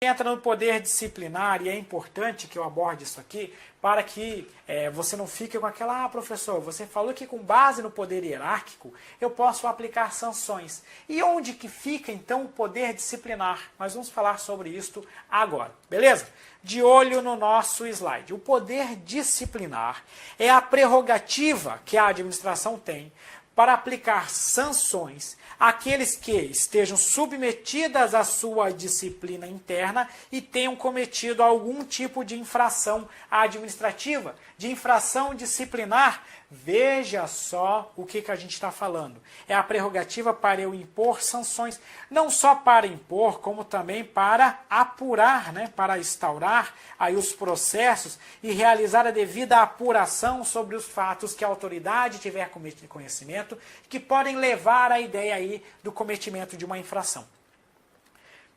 Entra no poder disciplinar, e é importante que eu aborde isso aqui, para que você não fique com aquela, professor, você falou que com base no poder hierárquico, eu posso aplicar sanções. E onde que fica, então, o poder disciplinar? Nós vamos falar sobre isso agora, beleza? De olho no nosso slide. O poder disciplinar é a prerrogativa que a administração tem para aplicar sanções àqueles que estejam submetidas à sua disciplina interna e tenham cometido algum tipo de infração administrativa, de infração disciplinar. Veja só o que a gente está falando. É a prerrogativa para eu impor sanções, não só para impor, como também para apurar, para instaurar aí os processos e realizar a devida apuração sobre os fatos que a autoridade tiver conhecimento, que podem levar à ideia aí do cometimento de uma infração.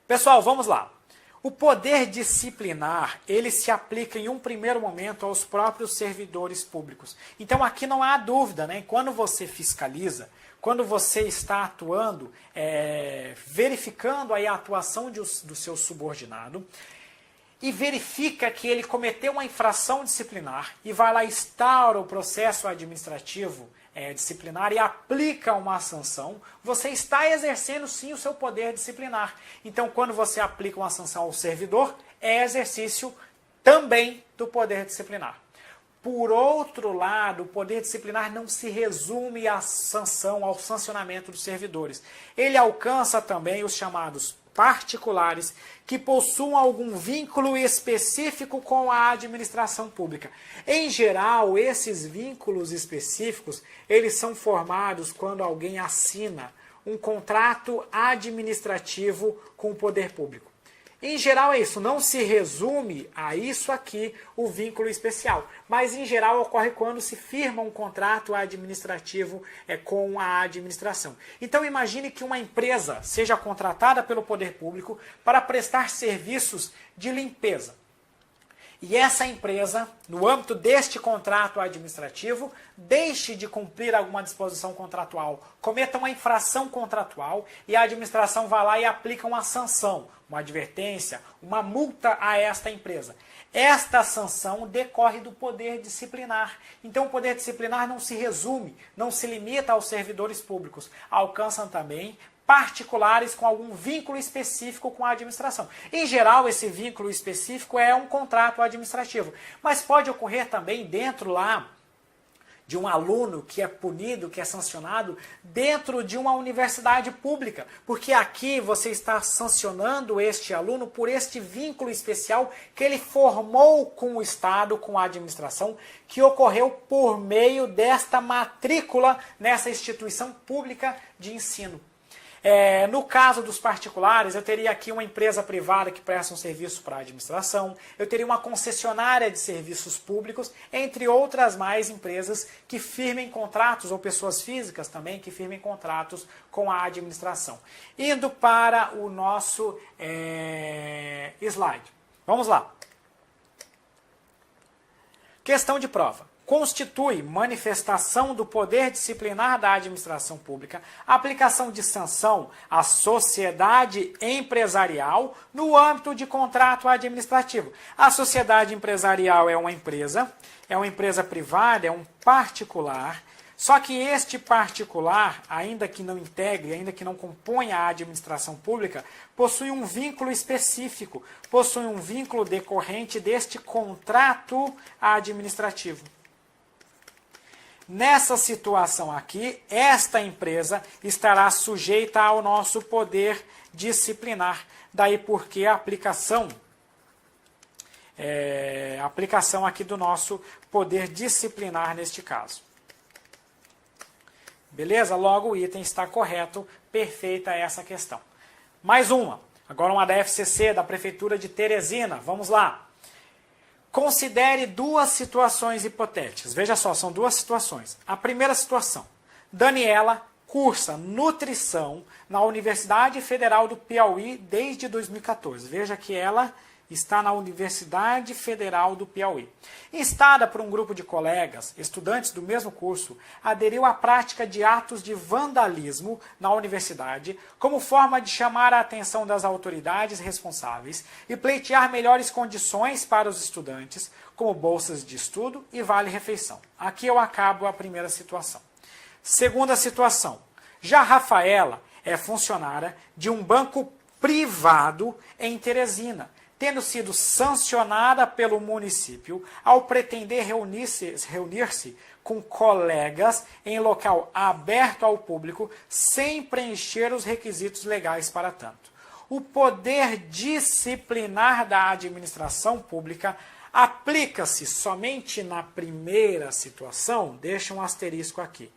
Pessoal, vamos lá. O poder disciplinar, ele se aplica em um primeiro momento aos próprios servidores públicos. Então aqui não há dúvida, quando você fiscaliza, quando você está atuando, verificando aí a atuação do seu subordinado, e verifica que ele cometeu uma infração disciplinar e vai lá e instaura o processo administrativo disciplinar e aplica uma sanção, você está exercendo sim o seu poder disciplinar. Então, quando você aplica uma sanção ao servidor, é exercício também do poder disciplinar. Por outro lado, o poder disciplinar não se resume à sanção, ao sancionamento dos servidores. Ele alcança também os chamados particulares que possuam algum vínculo específico com a administração pública. Em geral, esses vínculos específicos, eles são formados quando alguém assina um contrato administrativo com o poder público. Em geral é isso, não se resume a isso aqui o vínculo especial, mas em geral ocorre quando se firma um contrato administrativo com a administração. Então imagine que uma empresa seja contratada pelo poder público para prestar serviços de limpeza. E essa empresa, no âmbito deste contrato administrativo, deixe de cumprir alguma disposição contratual, cometa uma infração contratual e a administração vai lá e aplica uma sanção, uma advertência, uma multa a esta empresa. Esta sanção decorre do poder disciplinar. Então o poder disciplinar não se resume, não se limita aos servidores públicos, alcançam também particulares com algum vínculo específico com a administração. Em geral, esse vínculo específico é um contrato administrativo, mas pode ocorrer também dentro lá de um aluno que é punido, que é sancionado, dentro de uma universidade pública, porque aqui você está sancionando este aluno por este vínculo especial que ele formou com o Estado, com a administração, que ocorreu por meio desta matrícula nessa instituição pública de ensino. No caso dos particulares, eu teria aqui uma empresa privada que presta um serviço para a administração, eu teria uma concessionária de serviços públicos, entre outras mais empresas que firmem contratos, ou pessoas físicas também que firmem contratos com a administração. Indo para o nosso slide. Vamos lá. Questão de prova. Constitui manifestação do poder disciplinar da administração pública a aplicação de sanção à sociedade empresarial no âmbito de contrato administrativo. A sociedade empresarial é uma empresa privada, é um particular, só que este particular, ainda que não integre, ainda que não componha a administração pública, possui um vínculo específico, possui um vínculo decorrente deste contrato administrativo. Nessa situação aqui, esta empresa estará sujeita ao nosso poder disciplinar. Daí porque a aplicação aqui do nosso poder disciplinar neste caso. Beleza? Logo o item está correto, perfeita essa questão. Mais uma, agora uma da FCC, da Prefeitura de Teresina. Vamos lá. Considere duas situações hipotéticas. Veja só, são duas situações. A primeira situação. Daniela cursa nutrição na Universidade Federal do Piauí desde 2014. Veja que ela está na Universidade Federal do Piauí. Instada por um grupo de colegas, estudantes do mesmo curso, aderiu à prática de atos de vandalismo na universidade como forma de chamar a atenção das autoridades responsáveis e pleitear melhores condições para os estudantes, como bolsas de estudo e vale-refeição. Aqui eu acabo a primeira situação. Segunda situação. Já Rafaela é funcionária de um banco privado em Teresina, tendo sido sancionada pelo município ao pretender reunir-se com colegas em local aberto ao público sem preencher os requisitos legais para tanto. O poder disciplinar da administração pública aplica-se somente na primeira situação, deixa um asterisco aqui.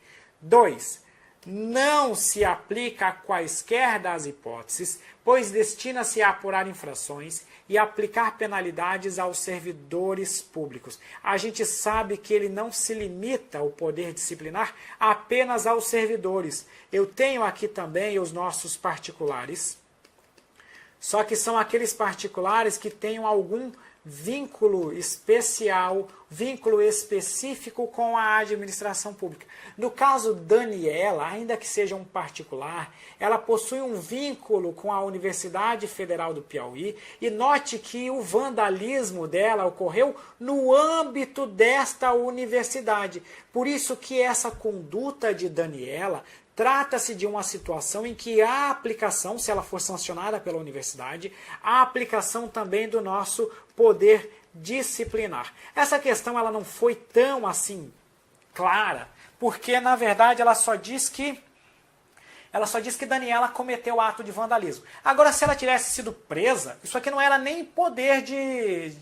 2. Não se aplica a quaisquer das hipóteses, pois destina-se a apurar infrações e aplicar penalidades aos servidores públicos. A gente sabe que ele não se limita, o poder disciplinar, apenas aos servidores. Eu tenho aqui também os nossos particulares, só que são aqueles particulares que tenham algum vínculo especial, vínculo específico com a administração pública. No caso Daniela, ainda que seja um particular, ela possui um vínculo com a Universidade Federal do Piauí e note que o vandalismo dela ocorreu no âmbito desta universidade. Por isso que essa conduta de Daniela trata-se de uma situação em que há aplicação, se ela for sancionada pela universidade, há aplicação também do nosso poder disciplinar. Essa questão ela não foi tão assim clara, porque na verdade ela só diz que Daniela cometeu ato de vandalismo. Agora, se ela tivesse sido presa, isso aqui não era nem poder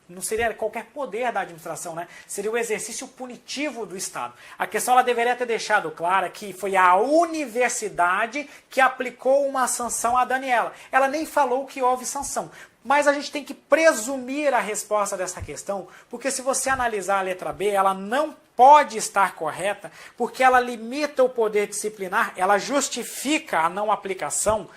não seria qualquer poder da administração, né? Seria o exercício punitivo do Estado. A questão ela deveria ter deixado clara que foi a universidade que aplicou uma sanção a Daniela. Ela nem falou que houve sanção. Mas a gente tem que presumir a resposta dessa questão, porque se você analisar a letra B, ela não pode estar correta, porque ela limita o poder disciplinar, ela justifica a não aplicação,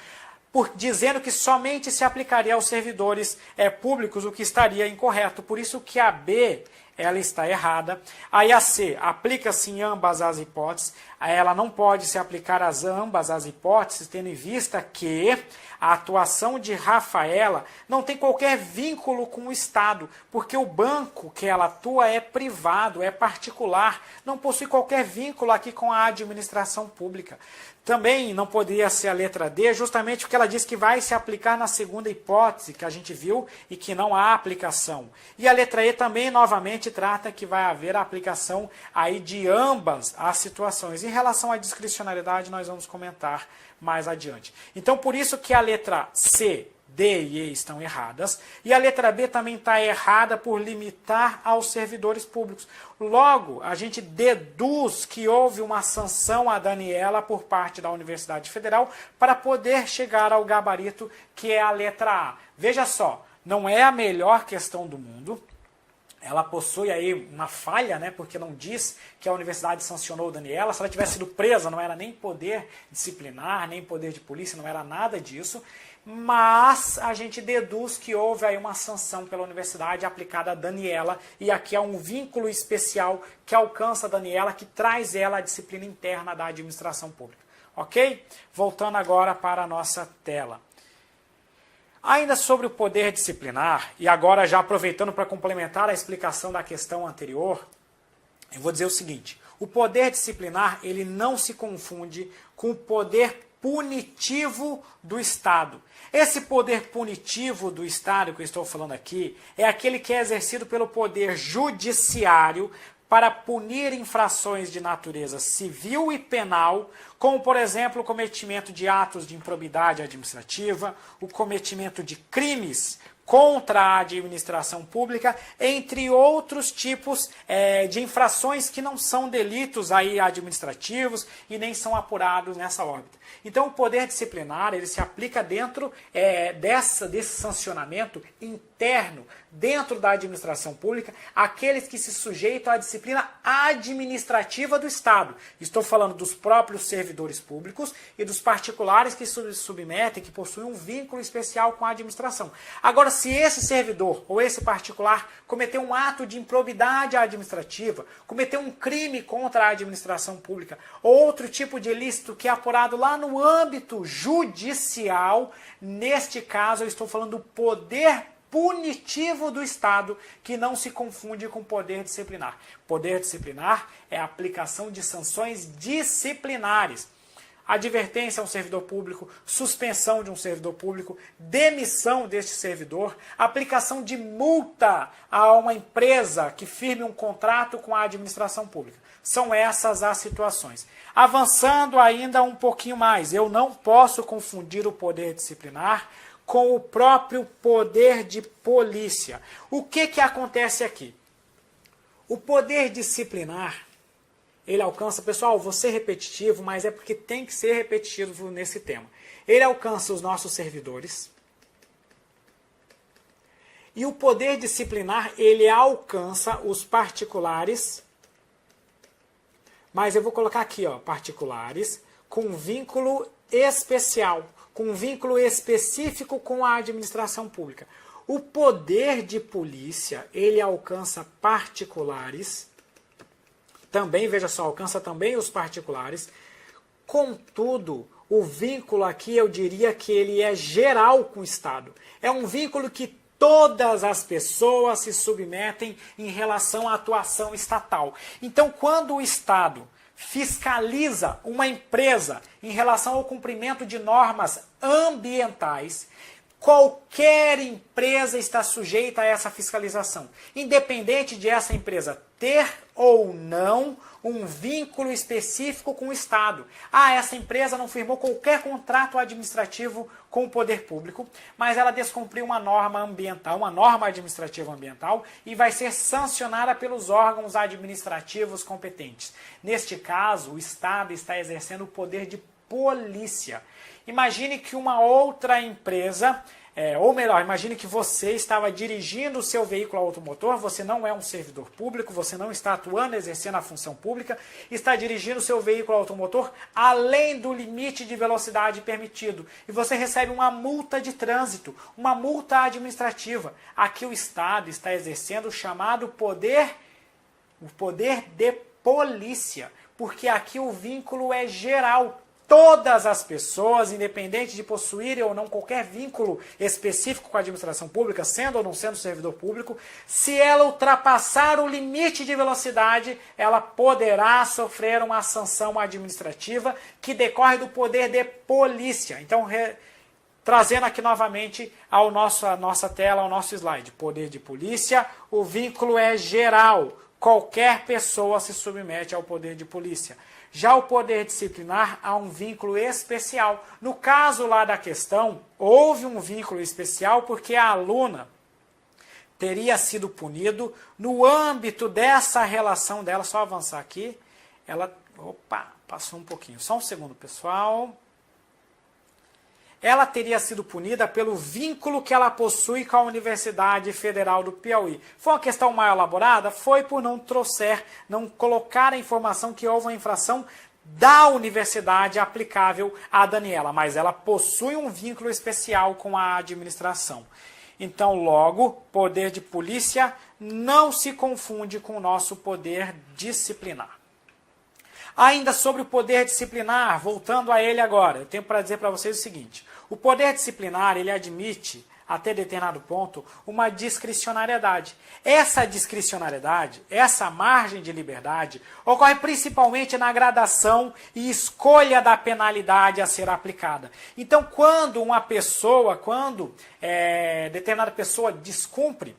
dizendo que somente se aplicaria aos servidores públicos, o que estaria incorreto. Por isso que a B ela está errada. Aí a C aplica-se em ambas as hipóteses. Ela não pode se aplicar a ambas as hipóteses, tendo em vista que a atuação de Rafaela não tem qualquer vínculo com o Estado, porque o banco que ela atua é privado, é particular, não possui qualquer vínculo aqui com a administração pública. Também não poderia ser a letra D, justamente porque ela diz que vai se aplicar na segunda hipótese que a gente viu e que não há aplicação. E a letra E também, novamente, trata que vai haver a aplicação aí de ambas as situações. Em relação à discricionariedade, nós vamos comentar mais adiante. Então, por isso que a letra C, D e E estão erradas, e a letra B também está errada por limitar aos servidores públicos. Logo, a gente deduz que houve uma sanção a Daniela por parte da Universidade Federal para poder chegar ao gabarito que é a letra A. Veja só, não é a melhor questão do mundo. Ela possui aí uma falha, né, porque não diz que a universidade sancionou Daniela. Se ela tivesse sido presa, não era nem poder disciplinar, nem poder de polícia, não era nada disso. Mas a gente deduz que houve aí uma sanção pela universidade aplicada a Daniela, e aqui há um vínculo especial que alcança a Daniela, que traz ela à disciplina interna da administração pública. Ok? Voltando agora para a nossa tela. Ainda sobre o poder disciplinar, e agora já aproveitando para complementar a explicação da questão anterior, eu vou dizer o seguinte: o poder disciplinar ele não se confunde com o poder punitivo do Estado. Esse poder punitivo do Estado que eu estou falando aqui é aquele que é exercido pelo poder judiciário para punir infrações de natureza civil e penal, como, por exemplo, o cometimento de atos de improbidade administrativa, o cometimento de crimes contra a administração pública, entre outros tipos de infrações que não são delitos aí administrativos e nem são apurados nessa órbita. Então, o poder disciplinar ele se aplica dentro desse sancionamento interno, dentro da administração pública, aqueles que se sujeitam à disciplina administrativa do Estado. Estou falando dos próprios servidores servidores públicos e dos particulares que se submetem, que possuem um vínculo especial com a administração. Agora, se esse servidor ou esse particular cometeu um ato de improbidade administrativa, cometeu um crime contra a administração pública, ou outro tipo de ilícito que é apurado lá no âmbito judicial, neste caso eu estou falando do poder punitivo do Estado, que não se confunde com poder disciplinar. Poder disciplinar é a aplicação de sanções disciplinares. Advertência a um servidor público, suspensão de um servidor público, demissão deste servidor, aplicação de multa a uma empresa que firme um contrato com a administração pública. São essas as situações. Avançando ainda um pouquinho mais, eu não posso confundir o poder disciplinar com o próprio poder de polícia. O que acontece aqui? O poder disciplinar, ele alcança, pessoal, vou ser repetitivo, mas é porque tem que ser repetitivo nesse tema. Ele alcança os nossos servidores. E o poder disciplinar, ele alcança os particulares. Mas eu vou colocar aqui, ó, particulares, com vínculo especial, com um vínculo específico com a administração pública. O poder de polícia, ele alcança particulares, também, veja só, alcança também os particulares. Contudo, o vínculo aqui, eu diria que ele é geral com o Estado. É um vínculo que todas as pessoas se submetem em relação à atuação estatal. Então, quando o Estado fiscaliza uma empresa em relação ao cumprimento de normas ambientais, qualquer empresa está sujeita a essa fiscalização, independente de essa empresa ter ou não um vínculo específico com o Estado. Essa empresa não firmou qualquer contrato administrativo com o poder público, mas ela descumpriu uma norma ambiental, uma norma administrativa ambiental, e vai ser sancionada pelos órgãos administrativos competentes. Neste caso, o Estado está exercendo o poder de polícia. Imagine que uma outra empresa, ou melhor, imagine que você estava dirigindo o seu veículo automotor, você não é um servidor público, você não está atuando, exercendo a função pública, está dirigindo o seu veículo automotor além do limite de velocidade permitido, e você recebe uma multa de trânsito, uma multa administrativa. Aqui o Estado está exercendo o chamado poder de polícia, porque aqui o vínculo é geral. Todas as pessoas, independente de possuírem ou não qualquer vínculo específico com a administração pública, sendo ou não sendo servidor público, se ela ultrapassar o limite de velocidade, ela poderá sofrer uma sanção administrativa que decorre do poder de polícia. Então, trazendo aqui novamente à nossa tela, ao nosso slide. Poder de polícia, o vínculo é geral. Qualquer pessoa se submete ao poder de polícia. Já o poder disciplinar há um vínculo especial. No caso lá da questão, houve um vínculo especial porque a aluna teria sido punido no âmbito dessa relação dela. Só avançar aqui. Ela, passou um pouquinho. Só um segundo, pessoal. Ela teria sido punida pelo vínculo que ela possui com a Universidade Federal do Piauí. Foi uma questão mal elaborada? Foi por não colocar a informação que houve uma infração da universidade aplicável a Daniela, mas ela possui um vínculo especial com a administração. Então, logo, poder de polícia não se confunde com o nosso poder disciplinar. Ainda sobre o poder disciplinar, voltando a ele agora, eu tenho para dizer para vocês o seguinte: o poder disciplinar, ele admite, até determinado ponto, uma discricionariedade. Essa discricionariedade, essa margem de liberdade, ocorre principalmente na gradação e escolha da penalidade a ser aplicada. Então, quando determinada pessoa descumpre,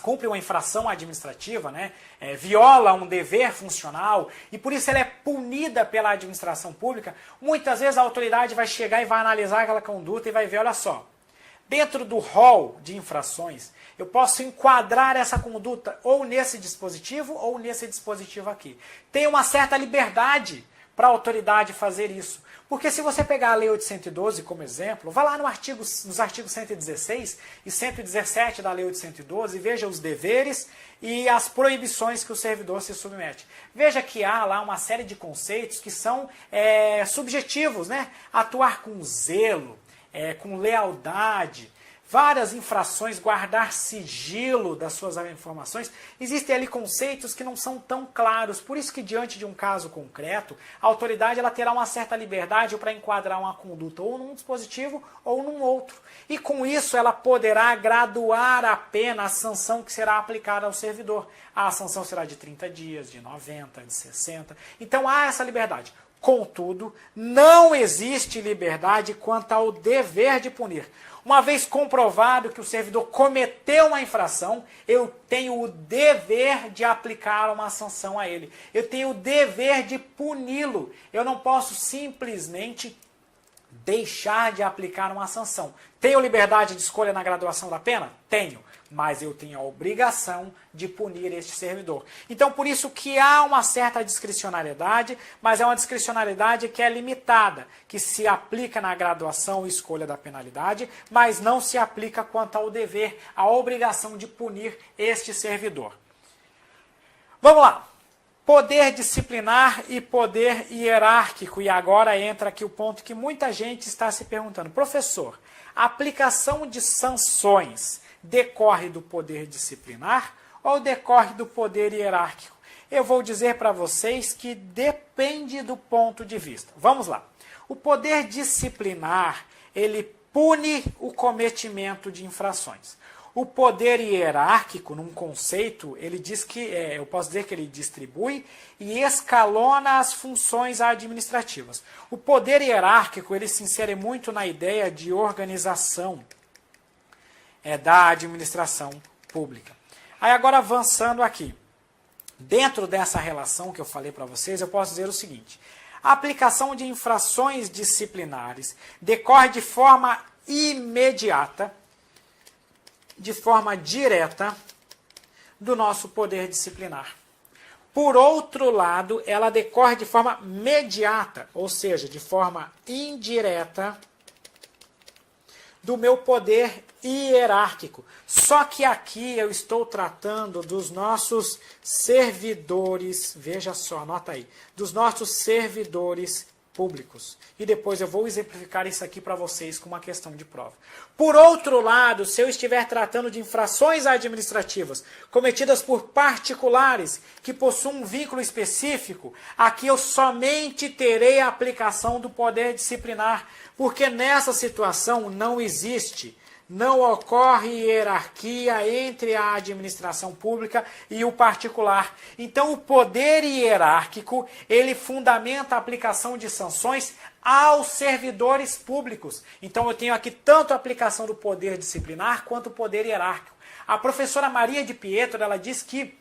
cumpre uma infração administrativa, viola um dever funcional e por isso ela é punida pela administração pública, muitas vezes a autoridade vai chegar e vai analisar aquela conduta e vai ver, olha só, dentro do rol de infrações, eu posso enquadrar essa conduta ou nesse dispositivo aqui. Tem uma certa liberdade para a autoridade fazer isso. Porque se você pegar a Lei 812 como exemplo, vá lá nos artigos 116 e 117 da Lei 812 e veja os deveres e as proibições que o servidor se submete. Veja que há lá uma série de conceitos que são subjetivos, né? Atuar com zelo, com lealdade, várias infrações, guardar sigilo das suas informações. Existem ali conceitos que não são tão claros, por isso que diante de um caso concreto, a autoridade ela terá uma certa liberdade para enquadrar uma conduta ou num dispositivo ou num outro. E com isso ela poderá graduar a pena, a sanção que será aplicada ao servidor. A sanção será de 30 dias, de 90, de 60. Então há essa liberdade. Contudo, não existe liberdade quanto ao dever de punir. Uma vez comprovado que o servidor cometeu uma infração, eu tenho o dever de aplicar uma sanção a ele. Eu tenho o dever de puni-lo. Eu não posso simplesmente deixar de aplicar uma sanção. Tenho liberdade de escolha na graduação da pena? Tenho. Mas eu tenho a obrigação de punir este servidor. Então, por isso que há uma certa discricionariedade, mas é uma discricionariedade que é limitada, que se aplica na graduação e escolha da penalidade, mas não se aplica quanto ao dever, a obrigação de punir este servidor. Vamos lá. Poder disciplinar e poder hierárquico. E agora entra aqui o ponto que muita gente está se perguntando. Professor, a aplicação de sanções decorre do poder disciplinar ou decorre do poder hierárquico? Eu vou dizer para vocês que depende do ponto de vista. Vamos lá. O poder disciplinar, ele pune o cometimento de infrações. O poder hierárquico, num conceito, ele diz que, eu posso dizer que ele distribui e escalona as funções administrativas. O poder hierárquico, ele se insere muito na ideia de organização da administração pública. Aí agora avançando aqui, dentro dessa relação que eu falei para vocês, eu posso dizer o seguinte: a aplicação de infrações disciplinares decorre de forma imediata, de forma direta, do nosso poder disciplinar. Por outro lado, ela decorre de forma mediata, ou seja, de forma indireta, do meu poder hierárquico. Só que aqui eu estou tratando dos nossos servidores, veja só, anota aí, dos nossos servidores públicos. E depois eu vou exemplificar isso aqui para vocês com uma questão de prova. Por outro lado, se eu estiver tratando de infrações administrativas cometidas por particulares que possuem um vínculo específico, aqui eu somente terei a aplicação do poder disciplinar, porque nessa situação não ocorre hierarquia entre a administração pública e o particular. Então, o poder hierárquico, ele fundamenta a aplicação de sanções aos servidores públicos. Então, eu tenho aqui tanto a aplicação do poder disciplinar quanto o poder hierárquico. A professora Maria de Pietro, ela diz que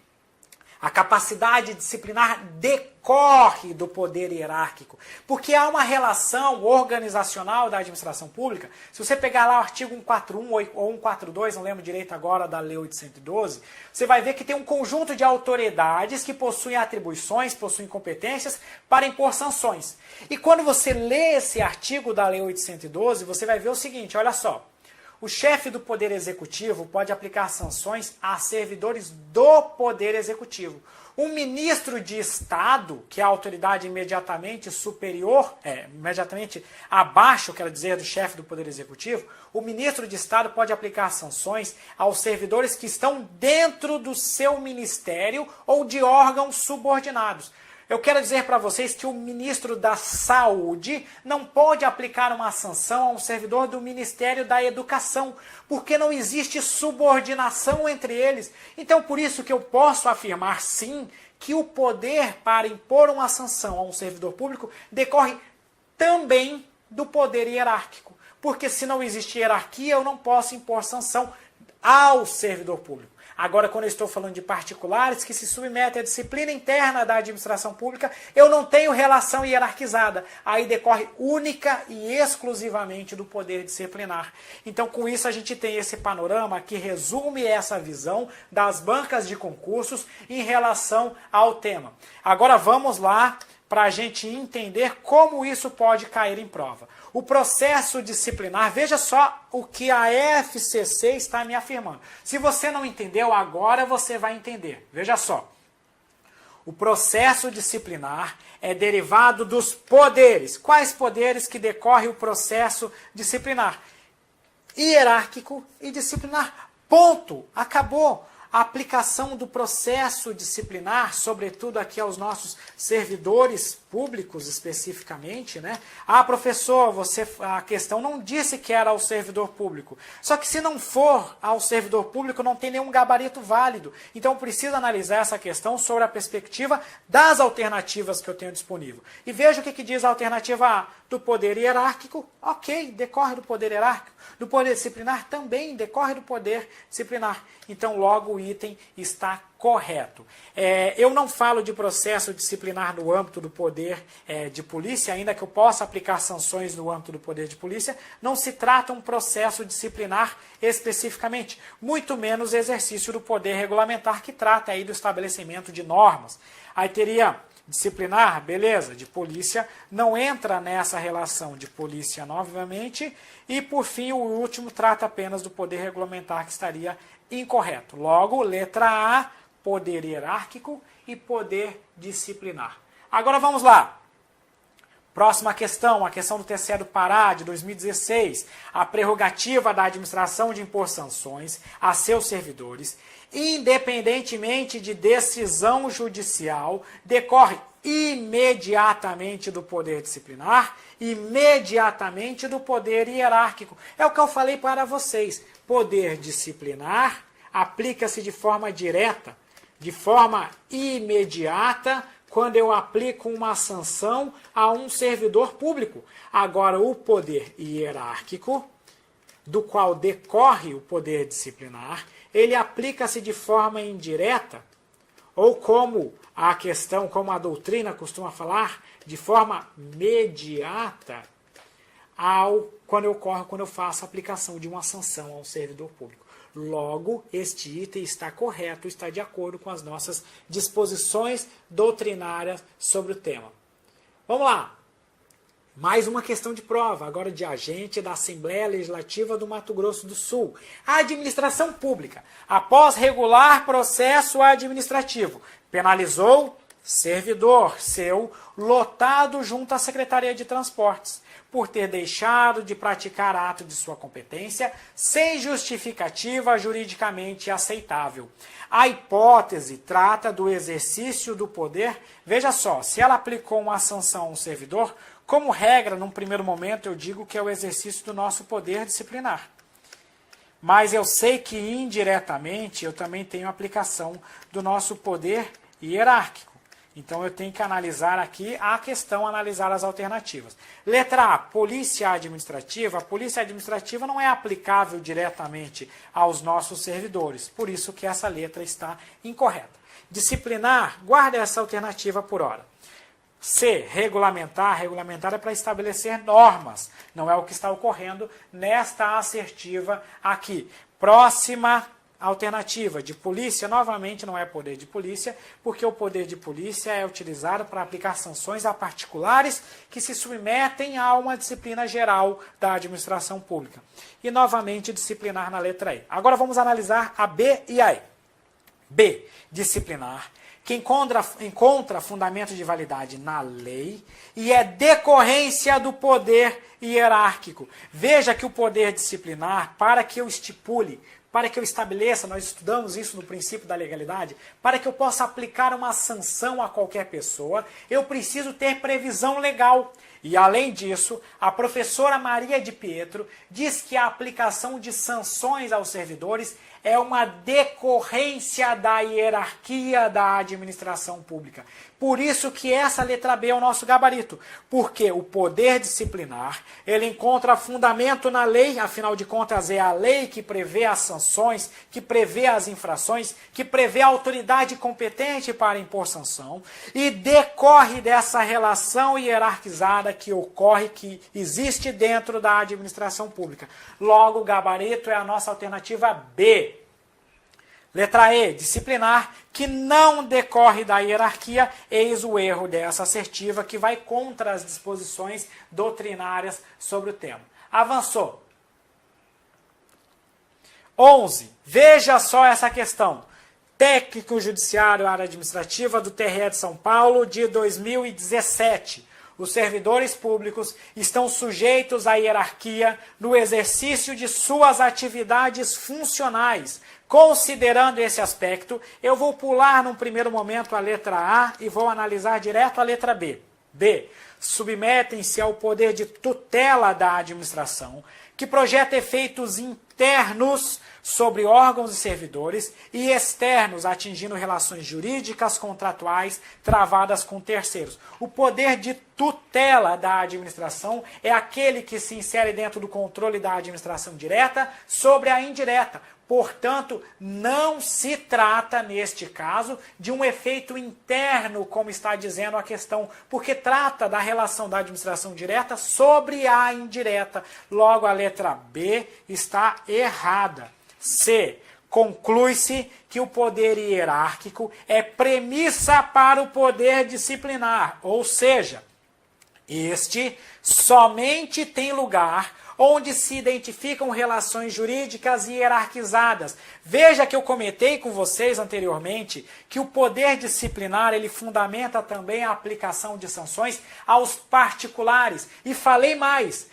a capacidade disciplinar decorre do poder hierárquico, porque há uma relação organizacional da administração pública. Se você pegar lá o artigo 141 ou 142, não lembro direito agora, da Lei 812, você vai ver que tem um conjunto de autoridades que possuem atribuições, possuem competências para impor sanções. E quando você lê esse artigo da Lei 812, você vai ver o seguinte, olha só. O chefe do Poder Executivo pode aplicar sanções a servidores do Poder Executivo. O ministro de Estado, que é a autoridade imediatamente superior, imediatamente abaixo, quero dizer, do chefe do Poder Executivo, o ministro de Estado pode aplicar sanções aos servidores que estão dentro do seu ministério ou de órgãos subordinados. Eu quero dizer para vocês que o ministro da Saúde não pode aplicar uma sanção a um servidor do Ministério da Educação, porque não existe subordinação entre eles. Então, por isso que eu posso afirmar, sim, que o poder para impor uma sanção a um servidor público decorre também do poder hierárquico. Porque se não existe hierarquia, eu não posso impor sanção ao servidor público. Agora, quando eu estou falando de particulares que se submetem à disciplina interna da administração pública, eu não tenho relação hierarquizada. Aí decorre única e exclusivamente do poder disciplinar. Então, com isso, a gente tem esse panorama que resume essa visão das bancas de concursos em relação ao tema. Agora, vamos lá para a gente entender como isso pode cair em prova. O processo disciplinar, veja só o que a FCC está me afirmando. Se você não entendeu, agora você vai entender. Veja só. O processo disciplinar é derivado dos poderes. Quais poderes que decorre o processo disciplinar? Hierárquico e disciplinar. Ponto. Acabou. A aplicação do processo disciplinar, sobretudo aqui aos nossos servidores públicos especificamente, né? Ah, professor, a questão não disse que era ao servidor público. Só que se não for ao servidor público, não tem nenhum gabarito válido. Então precisa analisar essa questão sobre a perspectiva das alternativas que eu tenho disponível. E veja o que diz a alternativa A. Do poder hierárquico, ok, decorre do poder hierárquico. Do poder disciplinar também decorre do poder disciplinar. Então, logo o item está correto. Eu não falo de processo disciplinar no âmbito do poder de polícia, ainda que eu possa aplicar sanções no âmbito do poder de polícia, não se trata um processo disciplinar especificamente, muito menos exercício do poder regulamentar, que trata aí do estabelecimento de normas. Aí teria disciplinar, beleza, de polícia, não entra nessa relação de polícia novamente, e por fim o último trata apenas do poder regulamentar, que estaria incorreto. Logo, letra A, poder hierárquico e poder disciplinar. Agora vamos lá. Próxima questão, a questão do TCE do Pará, de 2016. A prerrogativa da administração de impor sanções a seus servidores, independentemente de decisão judicial, decorre imediatamente do poder disciplinar, imediatamente do poder hierárquico. É o que eu falei para vocês. Poder disciplinar aplica-se de forma direta, de forma imediata, quando eu aplico uma sanção a um servidor público. Agora, o poder hierárquico, do qual decorre o poder disciplinar, ele aplica-se de forma indireta, ou como a questão, como a doutrina costuma falar, de forma mediata, quando eu faço a aplicação de uma sanção a um servidor público. Logo, este item está correto, está de acordo com as nossas disposições doutrinárias sobre o tema. Vamos lá. Mais uma questão de prova, agora de agente da Assembleia Legislativa do Mato Grosso do Sul. A administração pública, após regular processo administrativo, penalizou servidor seu lotado junto à Secretaria de Transportes, por ter deixado de praticar ato de sua competência sem justificativa juridicamente aceitável. A hipótese trata do exercício do poder. Veja só, se ela aplicou uma sanção a um servidor, como regra, num primeiro momento, eu digo que é o exercício do nosso poder disciplinar. Mas eu sei que indiretamente eu também tenho aplicação do nosso poder hierárquico. Então eu tenho que analisar aqui a questão, analisar as alternativas. Letra A, polícia administrativa. A polícia administrativa não é aplicável diretamente aos nossos servidores, por isso que essa letra está incorreta. Disciplinar, guarda essa alternativa por hora. C, regulamentar. Regulamentar é para estabelecer normas, não é o que está ocorrendo nesta assertiva aqui. Próxima alternativa, de polícia, novamente não é poder de polícia, porque o poder de polícia é utilizado para aplicar sanções a particulares que se submetem a uma disciplina geral da administração pública. E novamente disciplinar na letra E. Agora vamos analisar a B e a E. B, disciplinar, que encontra fundamento de validade na lei e é decorrência do poder hierárquico. Veja que o poder disciplinar, para que eu estipule, para que eu estabeleça, nós estudamos isso no princípio da legalidade, para que eu possa aplicar uma sanção a qualquer pessoa, eu preciso ter previsão legal. E, além disso, a professora Maria de Pietro diz que a aplicação de sanções aos servidores é uma decorrência da hierarquia da administração pública. Por isso que essa letra B é o nosso gabarito, porque o poder disciplinar, ele encontra fundamento na lei, afinal de contas é a lei que prevê as sanções, que prevê as infrações, que prevê a autoridade competente para impor sanção, e decorre dessa relação hierarquizada que ocorre, que existe dentro da administração pública. Logo, o gabarito é a nossa alternativa B. Letra E, disciplinar, que não decorre da hierarquia, eis o erro dessa assertiva que vai contra as disposições doutrinárias sobre o tema. Avançou. 11. Veja só essa questão. Técnico Judiciário, área administrativa do TRE de São Paulo, de 2017. Os servidores públicos estão sujeitos à hierarquia no exercício de suas atividades funcionais. Considerando esse aspecto, eu vou pular num primeiro momento a letra A e vou analisar direto a letra B. B. Submetem-se ao poder de tutela da administração, que projeta efeitos internos sobre órgãos e servidores e externos, atingindo relações jurídicas, contratuais, travadas com terceiros. O poder de tutela da administração é aquele que se insere dentro do controle da administração direta sobre a indireta. Portanto, não se trata, neste caso, de um efeito interno, como está dizendo a questão, porque trata da relação da administração direta sobre a indireta. Logo, a letra B está errada. C. Conclui-se que o poder hierárquico é premissa para o poder disciplinar, ou seja, este somente tem lugar onde se identificam relações jurídicas hierarquizadas. Veja que eu comentei com vocês anteriormente que o poder disciplinar ele fundamenta também a aplicação de sanções aos particulares. E falei mais,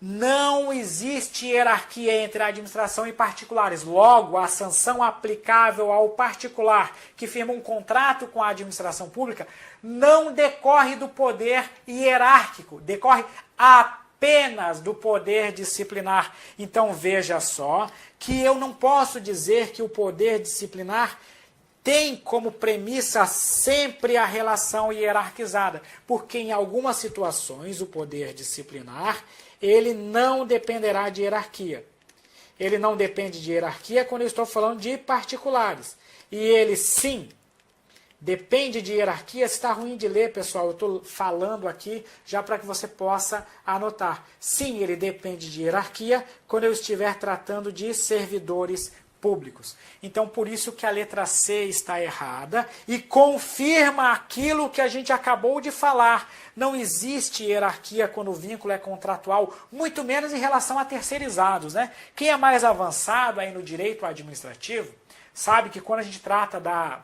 não existe hierarquia entre a administração e particulares. Logo, a sanção aplicável ao particular que firma um contrato com a administração pública não decorre do poder hierárquico, decorre apenas do poder disciplinar. Então veja só que eu não posso dizer que o poder disciplinar tem como premissa sempre a relação hierarquizada, porque em algumas situações o poder disciplinar ele não dependerá de hierarquia. Ele não depende de hierarquia quando eu estou falando de particulares. E ele sim depende de hierarquia. Está ruim de ler, pessoal, eu estou falando aqui já para que você possa anotar. Sim, ele depende de hierarquia quando eu estiver tratando de servidores públicos. Então, por isso que a letra C está errada e confirma aquilo que a gente acabou de falar. Não existe hierarquia quando o vínculo é contratual, muito menos em relação a terceirizados, né? Quem é mais avançado aí no direito administrativo sabe que quando a gente trata da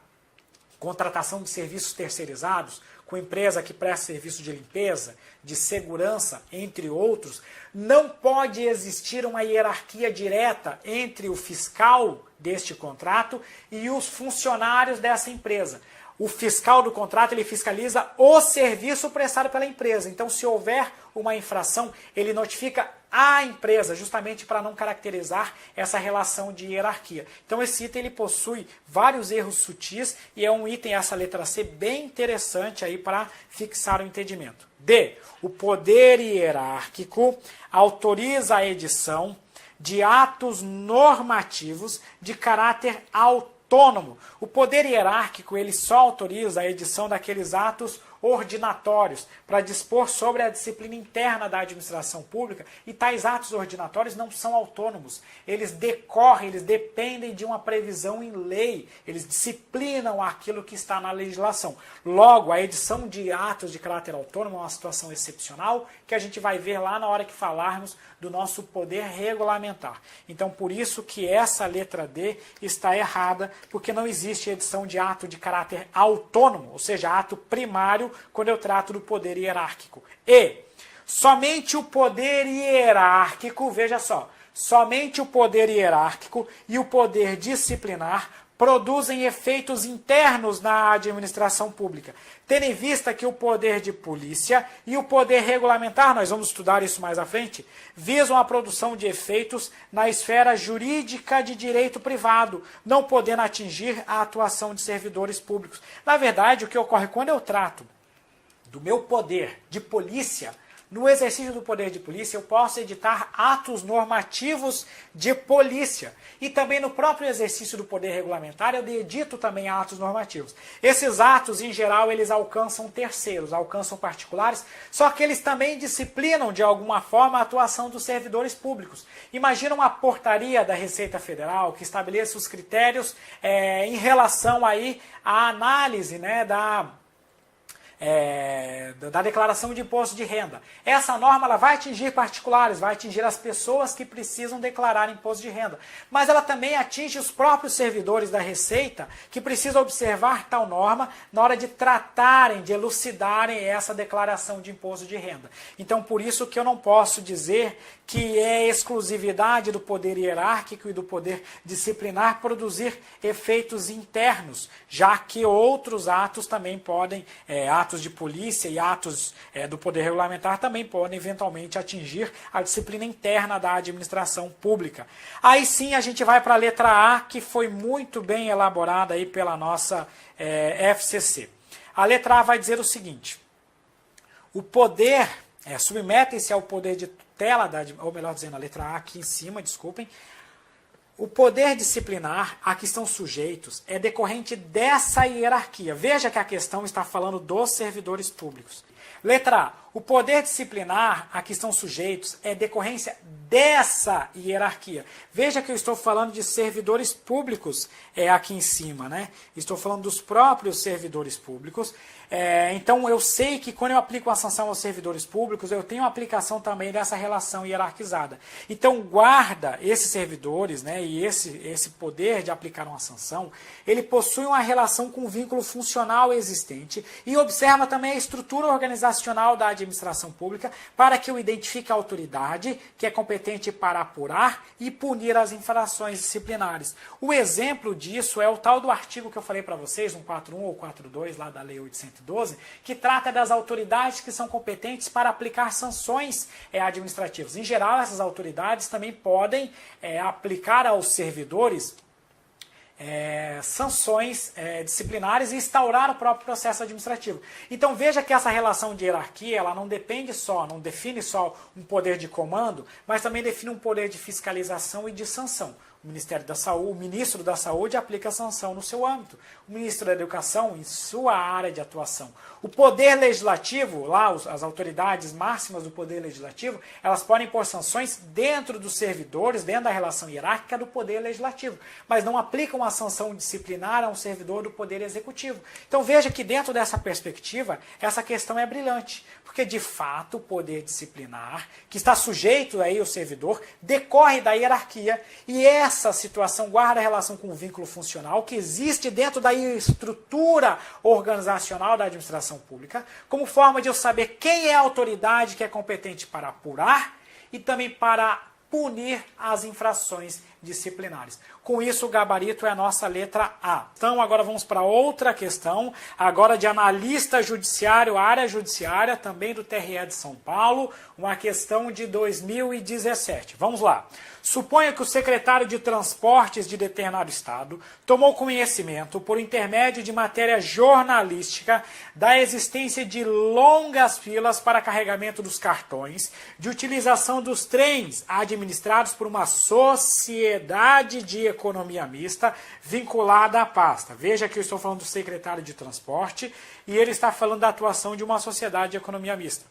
contratação de serviços terceirizados, com empresa que presta serviço de limpeza, de segurança, entre outros, não pode existir uma hierarquia direta entre o fiscal deste contrato e os funcionários dessa empresa. O fiscal do contrato ele fiscaliza o serviço prestado pela empresa. Então, se houver uma infração, ele notifica a empresa, justamente para não caracterizar essa relação de hierarquia. Então, esse item ele possui vários erros sutis e é um item, essa letra C, bem interessante aí para fixar o entendimento. D. O poder hierárquico autoriza a edição de atos normativos de caráter autônomo. O poder hierárquico ele só autoriza a edição daqueles atos ordinatórios para dispor sobre a disciplina interna da administração pública, e tais atos ordinatórios não são autônomos. Eles decorrem, eles dependem de uma previsão em lei, eles disciplinam aquilo que está na legislação. Logo, a edição de atos de caráter autônomo é uma situação excepcional que a gente vai ver lá na hora que falarmos do nosso poder regulamentar. Então, por isso que essa letra D está errada, porque não existe edição de ato de caráter autônomo, ou seja, ato primário, quando eu trato do poder hierárquico. E somente o poder hierárquico, veja só, somente o poder hierárquico e o poder disciplinar produzem efeitos internos na administração pública, tendo em vista que o poder de polícia e o poder regulamentar, nós vamos estudar isso mais à frente, visam a produção de efeitos na esfera jurídica de direito privado, não podendo atingir a atuação de servidores públicos. Na verdade, o que ocorre quando eu trato do meu poder de polícia, No exercício do poder de polícia, eu posso editar atos normativos de polícia. E também no próprio exercício do poder regulamentar, eu edito também atos normativos. Esses atos, em geral, eles alcançam terceiros, alcançam particulares, só que eles também disciplinam, de alguma forma, a atuação dos servidores públicos. Imagina uma portaria da Receita Federal que estabeleça os critérios em relação aí à análise, né, da declaração de imposto de renda. Essa norma ela vai atingir particulares, vai atingir as pessoas que precisam declarar imposto de renda. Mas ela também atinge os próprios servidores da Receita que precisam observar tal norma na hora de tratarem, de elucidarem essa declaração de imposto de renda. Então, por isso que eu não posso dizer que é exclusividade do poder hierárquico e do poder disciplinar produzir efeitos internos, já que outros atos também podem, atos de polícia e atos do poder regulamentar também podem eventualmente atingir a disciplina interna da administração pública. Aí sim a gente vai para a letra A, que foi muito bem elaborada aí pela nossa FCC. A letra A vai dizer o seguinte: o poder, submetem-se ao poder de tutela, ou melhor dizendo, a letra A aqui em cima, desculpem, o poder disciplinar a que estão sujeitos é decorrente dessa hierarquia. Veja que a questão está falando dos servidores públicos. Letra A. O poder disciplinar a que estão sujeitos é decorrência dessa hierarquia. Veja que eu estou falando de servidores públicos aqui em cima, né? Estou falando dos próprios servidores públicos. Então eu sei que quando eu aplico uma sanção aos servidores públicos, eu tenho uma aplicação também dessa relação hierarquizada. Então guarda esses servidores, né, e esse poder de aplicar uma sanção, ele possui uma relação com o vínculo funcional existente e observa também a estrutura organizacional da administração pública para que eu identifique a autoridade que é competente para apurar e punir as infrações disciplinares. O exemplo disso é o tal do artigo que eu falei para vocês, 141 ou 42 lá da Lei 812, que trata das autoridades que são competentes para aplicar sanções administrativas. Em geral, essas autoridades também podem aplicar aos servidores sanções disciplinares e instaurar o próprio processo administrativo. Então veja que essa relação de hierarquia ela não define só um poder de comando, mas também define um poder de fiscalização e de sanção. O Ministério da Saúde, o Ministro da Saúde aplica sanção no seu âmbito, o Ministro da Educação em sua área de atuação. O Poder Legislativo, lá as autoridades máximas do Poder Legislativo, elas podem pôr sanções dentro dos servidores, dentro da relação hierárquica do Poder Legislativo, mas não aplicam a sanção disciplinar a um servidor do Poder Executivo. Então veja que dentro dessa perspectiva, essa questão é brilhante, porque de fato o poder disciplinar, que está sujeito aí ao servidor, decorre da hierarquia e essa situação guarda relação com o vínculo funcional que existe dentro da estrutura organizacional da administração pública, como forma de eu saber quem é a autoridade que é competente para apurar e também para punir as infrações disciplinares. Com isso, o gabarito é a nossa letra A. Então, agora vamos para outra questão, agora de analista judiciário, área judiciária, também do TRE de São Paulo, uma questão de 2017. Vamos lá. Suponha que o secretário de Transportes de determinado estado tomou conhecimento, por intermédio de matéria jornalística, da existência de longas filas para carregamento dos cartões, de utilização dos trens administrados por uma sociedade de economia mista vinculada à pasta. Veja que eu estou falando do secretário de Transporte e ele está falando da atuação de uma sociedade de economia mista.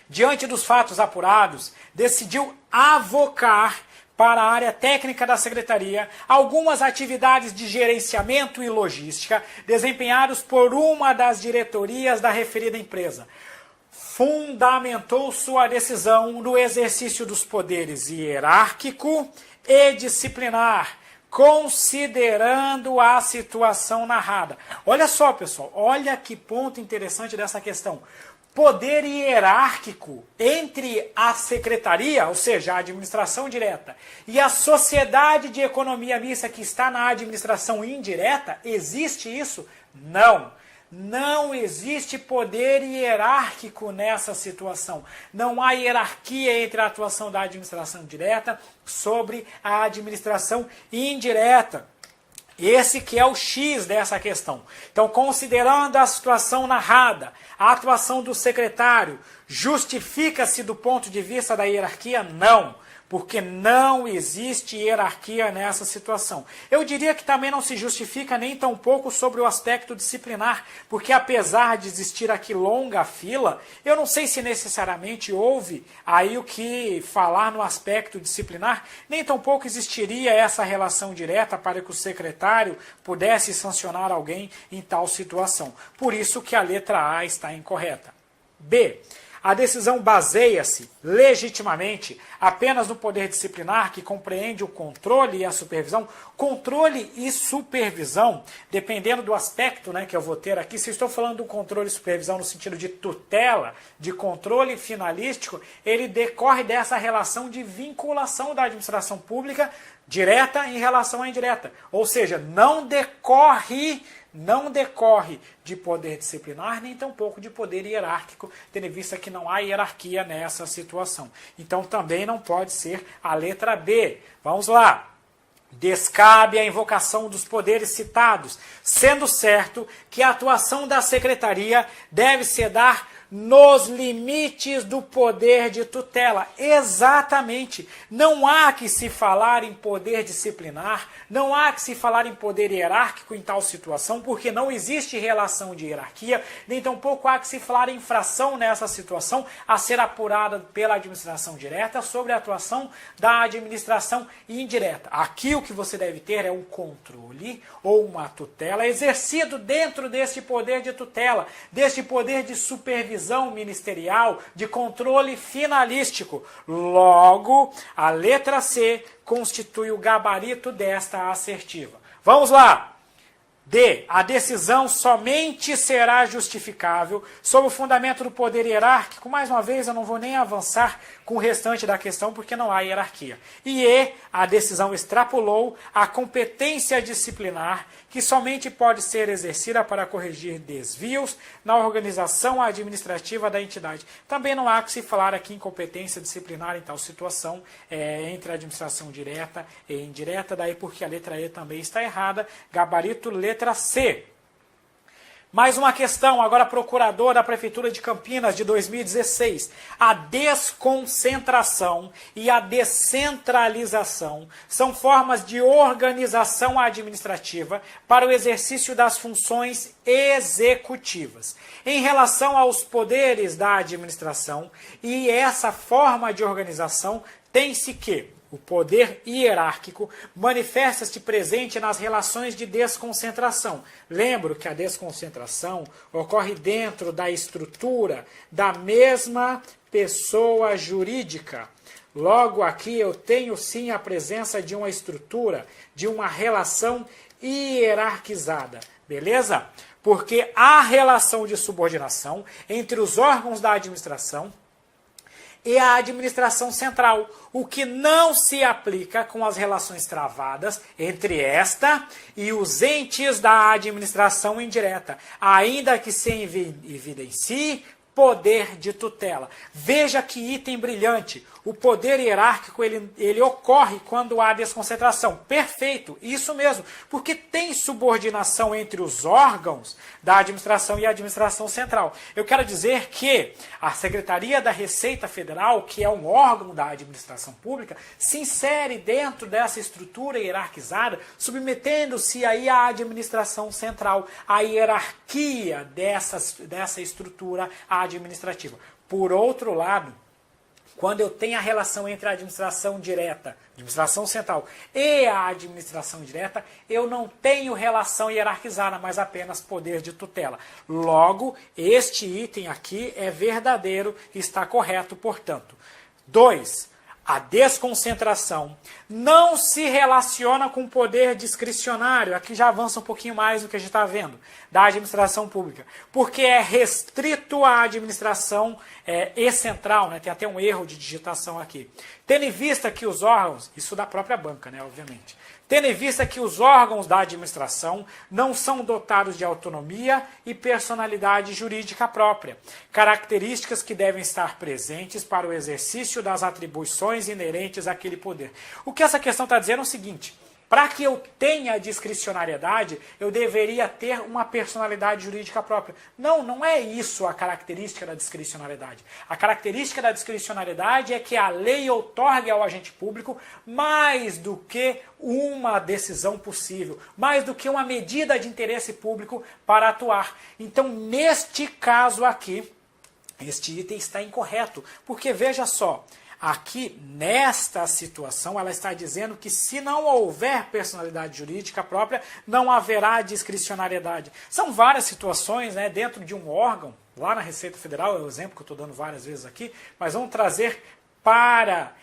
Diante dos fatos apurados, decidiu avocar para a área técnica da Secretaria algumas atividades de gerenciamento e logística desempenhados por uma das diretorias da referida empresa. Fundamentou sua decisão no exercício dos poderes hierárquico e disciplinar, considerando a situação narrada. Olha só, pessoal, olha que ponto interessante dessa questão. Poder hierárquico entre a secretaria, ou seja, a administração direta, e a sociedade de economia mista que está na administração indireta, existe isso? Não. Não existe poder hierárquico nessa situação. Não há hierarquia entre a atuação da administração direta sobre a administração indireta. Esse que é o X dessa questão. Então, considerando a situação narrada, a atuação do secretário justifica-se do ponto de vista da hierarquia? Não, porque não existe hierarquia nessa situação. Eu diria que também não se justifica nem tão pouco sobre o aspecto disciplinar, porque apesar de existir aqui longa fila, eu não sei se necessariamente houve aí o que falar no aspecto disciplinar, nem tão pouco existiria essa relação direta para que o secretário pudesse sancionar alguém em tal situação. Por isso que a letra A está incorreta. B. A decisão baseia-se, legitimamente, apenas no poder disciplinar que compreende o controle e a supervisão. Controle e supervisão, dependendo do aspecto, né, que eu vou ter aqui, se eu estou falando do controle e supervisão no sentido de tutela, de controle finalístico, ele decorre dessa relação de vinculação da administração pública direta em relação à indireta. Ou seja, não decorre de poder disciplinar, nem tampouco de poder hierárquico, tendo em vista que não há hierarquia nessa situação. Então também não pode ser a letra B. Vamos lá. Descabe a invocação dos poderes citados, sendo certo que a atuação da secretaria deve se dar nos limites do poder de tutela. Exatamente. Não há que se falar em poder disciplinar, não há que se falar em poder hierárquico em tal situação, porque não existe relação de hierarquia, nem tampouco há que se falar em infração nessa situação a ser apurada pela administração direta sobre a atuação da administração indireta. Aqui o que você deve ter é um controle ou uma tutela exercido dentro deste poder de tutela, deste poder de supervisão ministerial, de controle finalístico. Logo, a letra C constitui o gabarito desta assertiva. Vamos lá! D. A decisão somente será justificável sob o fundamento do poder hierárquico. Mais uma vez, eu não vou nem avançar com o restante da questão, porque não há hierarquia. E E. A decisão extrapolou a competência disciplinar, que somente pode ser exercida para corrigir desvios na organização administrativa da entidade. Também não há que se falar aqui em competência disciplinar em tal situação, entre a administração direta e indireta, daí porque a letra E também está errada. Gabarito letra C. Mais uma questão, agora procurador da Prefeitura de Campinas, de 2016. A desconcentração e a descentralização são formas de organização administrativa para o exercício das funções executivas. Em relação aos poderes da administração, e essa forma de organização tem-se que o poder hierárquico manifesta-se presente nas relações de desconcentração. Lembro que a desconcentração ocorre dentro da estrutura da mesma pessoa jurídica. Logo aqui eu tenho sim a presença de uma estrutura, de uma relação hierarquizada. Beleza? Porque há relação de subordinação entre os órgãos da administração e a administração central, o que não se aplica com as relações travadas entre esta e os entes da administração indireta, ainda que se evidencie poder de tutela. Veja que item brilhante. O poder hierárquico ele ocorre quando há desconcentração. Perfeito, isso mesmo. Porque tem subordinação entre os órgãos da administração e a administração central. Eu quero dizer que a Secretaria da Receita Federal, que é um órgão da administração pública, se insere dentro dessa estrutura hierarquizada, submetendo-se aí à administração central, à hierarquia dessa estrutura administrativa. Por outro lado, quando eu tenho a relação entre a administração direta, administração central, e a administração indireta, eu não tenho relação hierarquizada, mas apenas poder de tutela. Logo, este item aqui é verdadeiro e está correto, portanto. 2. A desconcentração não se relaciona com o poder discricionário, aqui já avança um pouquinho mais do que a gente está vendo, da administração pública, porque é restrito à administração central, né? Tem até um erro de digitação aqui. Tendo em vista que os órgãos, isso da própria banca, né, obviamente, tendo em vista que os órgãos da administração não são dotados de autonomia e personalidade jurídica própria, características que devem estar presentes para o exercício das atribuições inerentes àquele poder. O que essa questão está dizendo é o seguinte: Para que eu tenha discricionariedade, eu deveria ter uma personalidade jurídica própria. Não, não é isso a característica da discricionariedade. A característica da discricionariedade é que a lei outorgue ao agente público mais do que uma decisão possível, mais do que uma medida de interesse público para atuar. Então, neste caso aqui, este item está incorreto, porque veja só, aqui, nesta situação, ela está dizendo que se não houver personalidade jurídica própria, não haverá discricionariedade. São várias situações, né, dentro de um órgão, lá na Receita Federal, é o exemplo que eu estou dando várias vezes aqui, mas vamos trazer para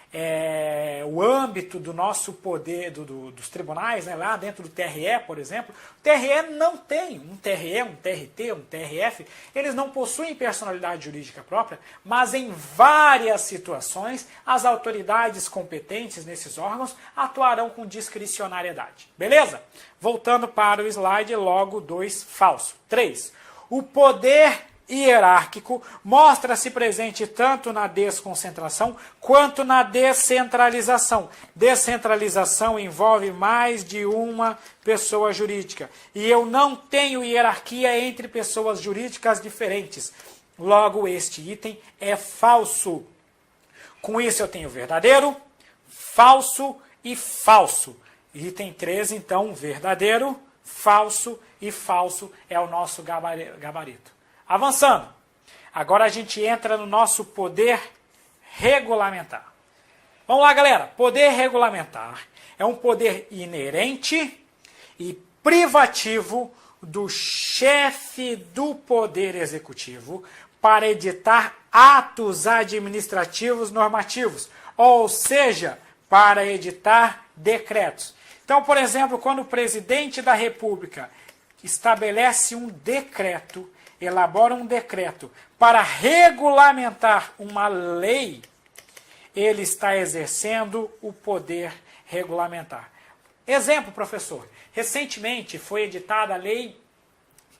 o âmbito do nosso poder, dos tribunais, né, lá dentro do TRE, por exemplo. O TRE não tem um TRE, um TRT, um TRF, eles não possuem personalidade jurídica própria, mas em várias situações as autoridades competentes nesses órgãos atuarão com discricionariedade. Beleza? Voltando para o slide, logo 2, falso. 3. O poder hierárquico mostra-se presente tanto na desconcentração quanto na descentralização. Descentralização envolve mais de uma pessoa jurídica. E eu não tenho hierarquia entre pessoas jurídicas diferentes. Logo, este item é falso. Com isso eu tenho verdadeiro, falso e falso. Item 13, então, verdadeiro, falso e falso é o nosso gabarito. Avançando, agora a gente entra no nosso poder regulamentar. Vamos lá, galera. Poder regulamentar é um poder inerente e privativo do chefe do Poder Executivo para editar atos administrativos normativos, ou seja, para editar decretos. Então, por exemplo, quando o presidente da República estabelece um decreto, elabora um decreto para regulamentar uma lei, ele está exercendo o poder regulamentar. Exemplo, professor. Recentemente foi editada a Lei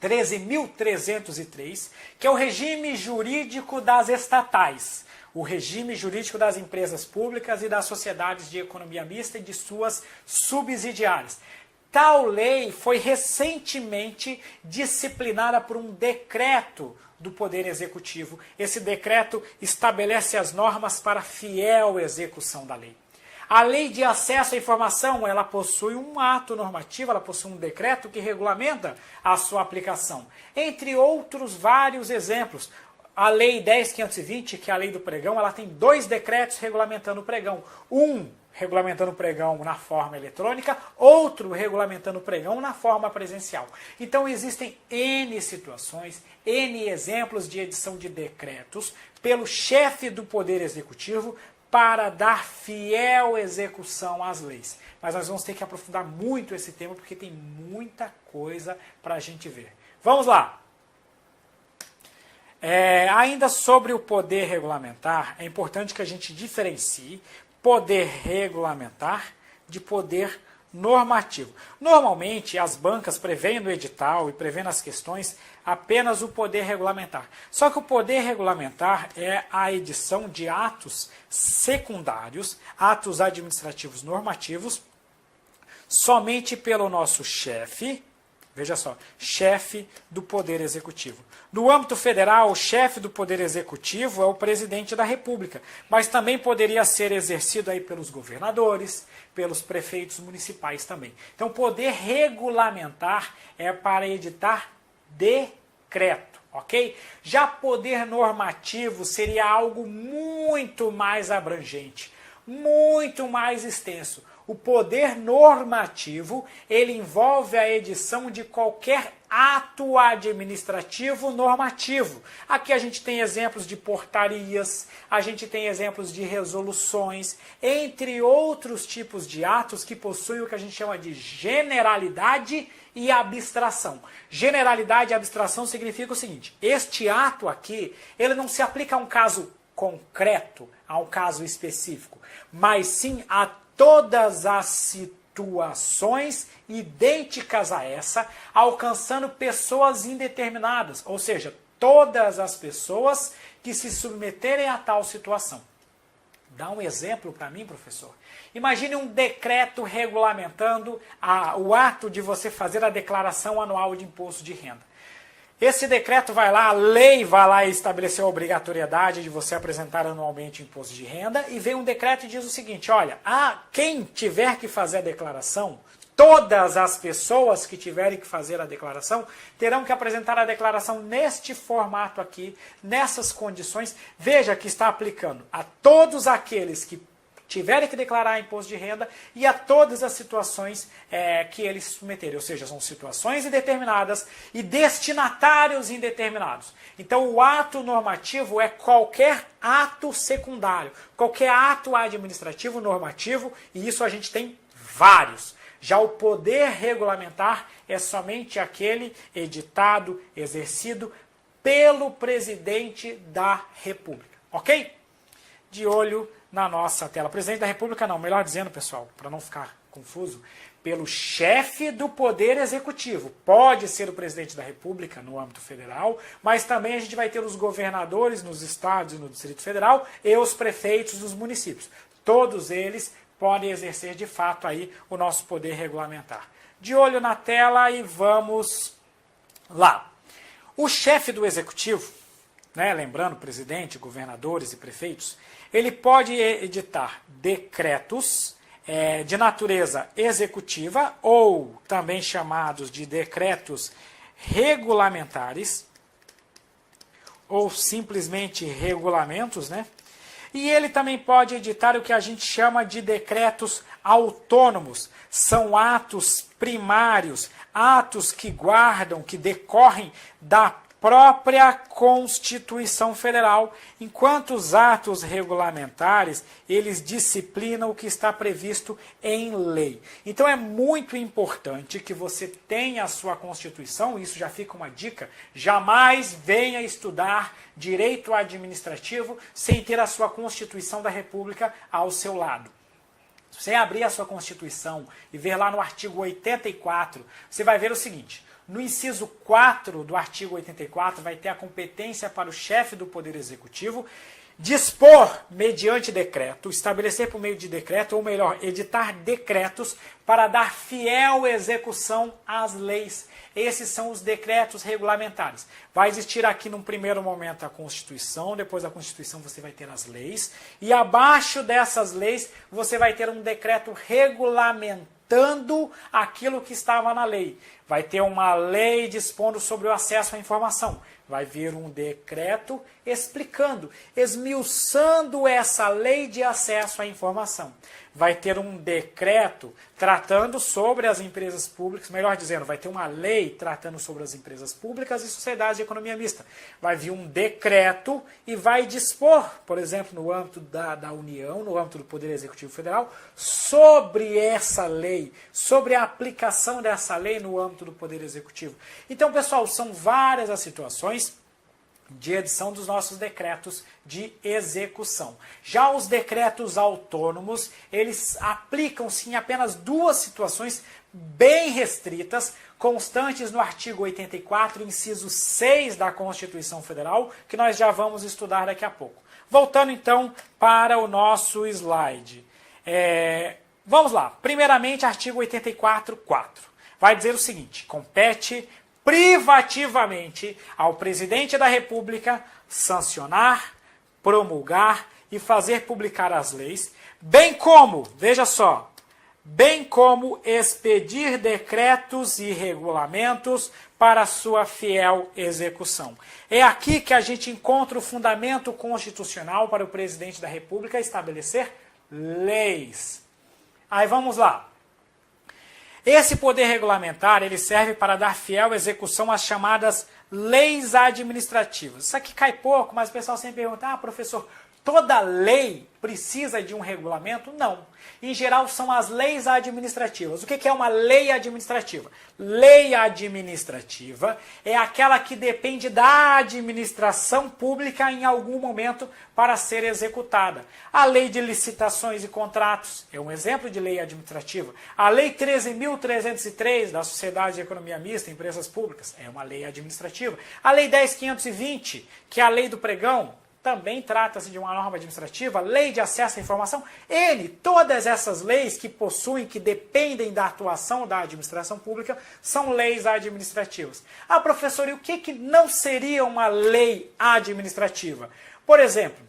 13.303, que é o regime jurídico das estatais, o regime jurídico das empresas públicas e das sociedades de economia mista e de suas subsidiárias. Tal lei foi recentemente disciplinada por um decreto do Poder Executivo. Esse decreto estabelece as normas para fiel execução da lei. A Lei de Acesso à Informação, ela possui um ato normativo, ela possui um decreto que regulamenta a sua aplicação. Entre outros vários exemplos. A Lei 10.520, que é a Lei do Pregão, ela tem 2 decretos regulamentando o pregão. Um regulamentando o pregão na forma eletrônica, outro regulamentando o pregão na forma presencial. Então existem N situações, N exemplos de edição de decretos pelo chefe do Poder Executivo para dar fiel execução às leis. Mas nós vamos ter que aprofundar muito esse tema porque tem muita coisa para a gente ver. Vamos lá! Ainda sobre o poder regulamentar, é importante que a gente diferencie poder regulamentar de poder normativo. Normalmente, as bancas prevêem no edital e prevêem nas questões apenas o poder regulamentar. Só que o poder regulamentar é a edição de atos secundários, atos administrativos normativos, somente pelo nosso chefe. Veja só, chefe do Poder Executivo. No âmbito federal, o chefe do Poder Executivo é o presidente da República, mas também poderia ser exercido aí pelos governadores, pelos prefeitos municipais também. Então, poder regulamentar é para editar decreto, ok? Já poder normativo seria algo muito mais abrangente, muito mais extenso. O poder normativo, ele envolve a edição de qualquer ato administrativo normativo. Aqui a gente tem exemplos de portarias, a gente tem exemplos de resoluções, entre outros tipos de atos que possuem o que a gente chama de generalidade e abstração. Generalidade e abstração significa o seguinte: este ato aqui, ele não se aplica a um caso concreto, a um caso específico, mas sim a todas as situações idênticas a essa, alcançando pessoas indeterminadas, ou seja, todas as pessoas que se submeterem a tal situação. Dá um exemplo para mim, professor. Imagine um decreto regulamentando o ato de você fazer a declaração anual de imposto de renda. Esse decreto vai lá, a lei vai lá e estabeleceu a obrigatoriedade de você apresentar anualmente o imposto de renda, e vem um decreto e diz o seguinte, olha, quem tiver que fazer a declaração, todas as pessoas que tiverem que fazer a declaração, terão que apresentar a declaração neste formato aqui, nessas condições. Veja que está aplicando a todos aqueles que tiverem que declarar imposto de renda e a todas as situações que eles se submeterem. Ou seja, são situações indeterminadas e destinatários indeterminados. Então, o ato normativo é qualquer ato secundário, qualquer ato administrativo normativo, e isso a gente tem vários. Já o poder regulamentar é somente aquele editado, exercido pelo presidente da República. Ok? De olho na nossa tela. Presidente da República não, melhor dizendo, pessoal, para não ficar confuso, pelo chefe do Poder Executivo. Pode ser o presidente da República no âmbito federal, mas também a gente vai ter os governadores nos estados e no Distrito Federal e os prefeitos dos municípios. Todos eles podem exercer de fato aí o nosso poder regulamentar. De olho na tela e vamos lá. O chefe do Executivo, lembrando, presidente, governadores e prefeitos, ele pode editar decretos de natureza executiva, ou também chamados de decretos regulamentares, ou simplesmente regulamentos, E ele também pode editar o que a gente chama de decretos autônomos. São atos primários, atos que guardam, que decorrem da própria Constituição Federal, enquanto os atos regulamentares, eles disciplinam o que está previsto em lei. Então é muito importante que você tenha a sua Constituição, isso já fica uma dica, jamais venha estudar direito administrativo sem ter a sua Constituição da República ao seu lado. Se você abrir a sua Constituição e ver lá no artigo 84, você vai ver o seguinte: no inciso 4 do artigo 84, vai ter a competência para o chefe do Poder Executivo dispor, mediante decreto, estabelecer por meio de decreto, ou melhor, editar decretos para dar fiel execução às leis. Esses são os decretos regulamentares. Vai existir aqui num primeiro momento a Constituição, depois da Constituição você vai ter as leis, e abaixo dessas leis você vai ter um decreto regulamentando aquilo que estava na lei. Vai ter uma lei dispondo sobre o acesso à informação. Vai vir um decreto explicando, esmiuçando essa lei de acesso à informação. Vai ter um decreto tratando sobre as empresas públicas, melhor dizendo, vai ter uma lei tratando sobre as empresas públicas e sociedades de economia mista. Vai vir um decreto e vai dispor, por exemplo, no âmbito da União, no âmbito do Poder Executivo Federal, sobre essa lei, sobre a aplicação dessa lei no âmbito do Poder Executivo. Então, pessoal, são várias as situações de edição dos nossos decretos de execução. Já os decretos autônomos, eles aplicam-se em apenas duas situações bem restritas, constantes no artigo 84, inciso 6 da Constituição Federal, que nós já vamos estudar daqui a pouco. Voltando então para o nosso slide. Vamos lá. Primeiramente, artigo 84.4. Vai dizer o seguinte: compete privativamente ao presidente da República sancionar, promulgar e fazer publicar as leis, bem como, veja só, bem como expedir decretos e regulamentos para sua fiel execução. É aqui que a gente encontra o fundamento constitucional para o presidente da República estabelecer leis. Aí vamos lá. Esse poder regulamentar, ele serve para dar fiel execução às chamadas leis administrativas. Isso aqui cai pouco, mas o pessoal sempre pergunta: professor, toda lei precisa de um regulamento? Não. Em geral, são as leis administrativas. O que é uma lei administrativa? Lei administrativa é aquela que depende da administração pública em algum momento para ser executada. A lei de licitações e contratos é um exemplo de lei administrativa. A lei 13.303 da Sociedade de Economia Mista, Empresas Públicas, é uma lei administrativa. A lei 10.520, que é a lei do pregão, também trata-se de uma norma administrativa, lei de acesso à informação, todas essas leis que possuem, que dependem da atuação da administração pública, são leis administrativas. Ah, professor, e o que não seria uma lei administrativa? Por exemplo,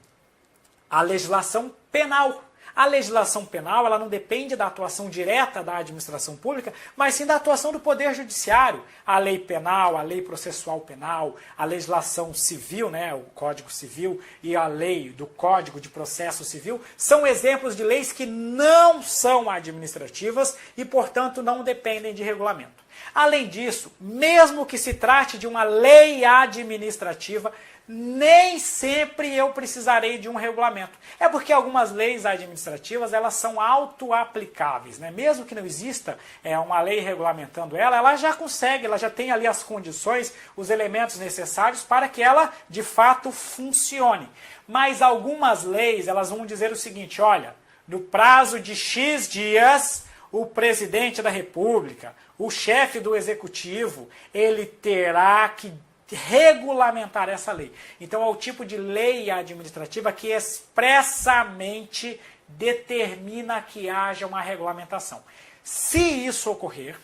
a legislação penal. A legislação penal ela não depende da atuação direta da administração pública, mas sim da atuação do Poder Judiciário. A lei penal, a lei processual penal, a legislação civil, né, o Código Civil e a lei do Código de Processo Civil são exemplos de leis que não são administrativas e, portanto, não dependem de regulamento. Além disso, mesmo que se trate de uma lei administrativa, nem sempre eu precisarei de um regulamento. É porque algumas leis administrativas elas são auto-aplicáveis, né? Mesmo que não exista uma lei regulamentando ela já consegue, ela já tem ali as condições, os elementos necessários para que ela de fato funcione. Mas algumas leis elas vão dizer o seguinte, olha, no prazo de X dias, o presidente da República, o chefe do executivo, ele terá que regulamentar essa lei. Então é o tipo de lei administrativa que expressamente determina que haja uma regulamentação. Se isso ocorrer,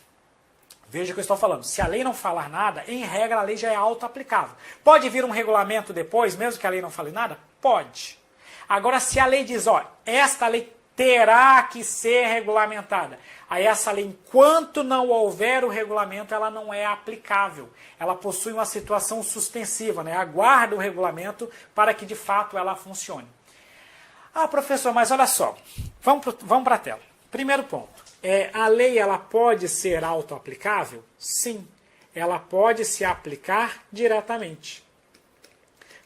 veja o que eu estou falando, se a lei não falar nada, em regra a lei já é auto-aplicável. Pode vir um regulamento depois, mesmo que a lei não fale nada? Pode. Agora, se a lei diz, ó, esta lei terá que ser regulamentada. Aí essa lei, enquanto não houver o regulamento, ela não é aplicável. Ela possui uma situação suspensiva, né? Aguarda o regulamento para que de fato ela funcione. Ah, professor, mas olha só, vamos para a tela. Primeiro ponto, a lei ela pode ser auto-aplicável? Sim, ela pode se aplicar diretamente.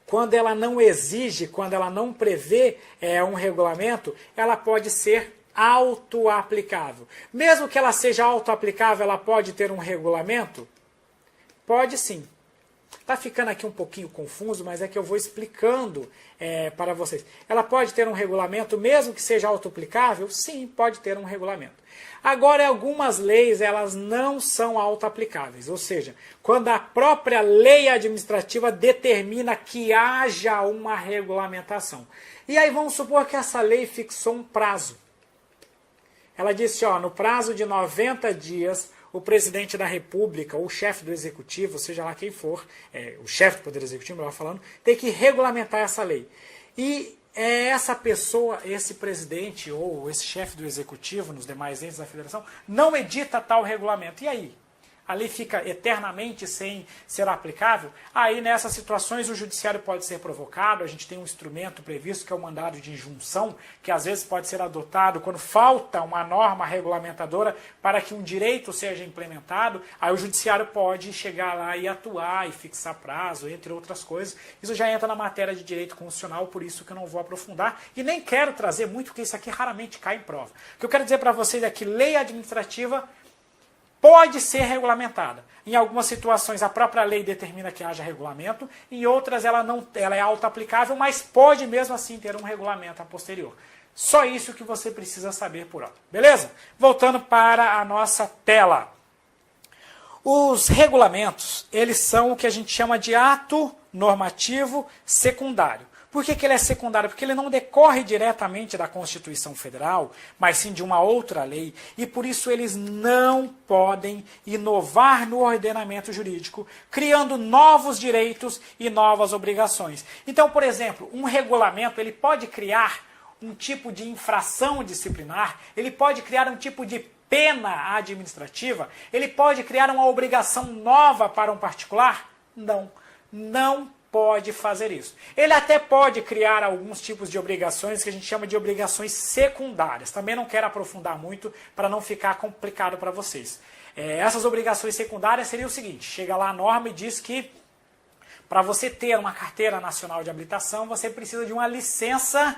Quando ela não exige, quando ela não prevê um regulamento, ela pode ser auto-aplicável. Mesmo que ela seja auto-aplicável, ela pode ter um regulamento? Pode sim. Está ficando aqui um pouquinho confuso, mas é que eu vou explicando para vocês. Ela pode ter um regulamento, mesmo que seja auto-aplicável? Sim, pode ter um regulamento. Agora, algumas leis elas não são auto-aplicáveis, ou seja, quando a própria lei administrativa determina que haja uma regulamentação. E aí vamos supor que essa lei fixou um prazo. Ela disse, ó, no prazo de 90 dias, o presidente da República, ou o chefe do Executivo, seja lá quem for, o chefe do Poder Executivo, melhor falando, tem que regulamentar essa lei. E essa pessoa, esse presidente ou esse chefe do Executivo, nos demais entes da Federação, não edita tal regulamento. E aí? A lei fica eternamente sem ser aplicável? Aí, nessas situações, o judiciário pode ser provocado, a gente tem um instrumento previsto, que é o mandado de injunção, que às vezes pode ser adotado quando falta uma norma regulamentadora para que um direito seja implementado, aí o judiciário pode chegar lá e atuar e fixar prazo, entre outras coisas. Isso já entra na matéria de direito constitucional, por isso que eu não vou aprofundar, e nem quero trazer muito, porque isso aqui raramente cai em prova. O que eu quero dizer para vocês é que lei administrativa pode ser regulamentada. Em algumas situações a própria lei determina que haja regulamento, em outras ela é auto-aplicável, mas pode mesmo assim ter um regulamento a posterior. Só isso que você precisa saber por hora. Beleza? Voltando para a nossa tela. Os regulamentos, eles são o que a gente chama de ato normativo secundário. Por que ele é secundário? Porque ele não decorre diretamente da Constituição Federal, mas sim de uma outra lei, e por isso eles não podem inovar no ordenamento jurídico, criando novos direitos e novas obrigações. Então, por exemplo, um regulamento ele pode criar um tipo de infração disciplinar, ele pode criar um tipo de pena administrativa, ele pode criar uma obrigação nova para um particular? Não pode fazer isso. Ele até pode criar alguns tipos de obrigações que a gente chama de obrigações secundárias. Também não quero aprofundar muito para não ficar complicado para vocês. Essas obrigações secundárias seriam o seguinte, chega lá a norma e diz que para você ter uma carteira nacional de habilitação, você precisa de uma licença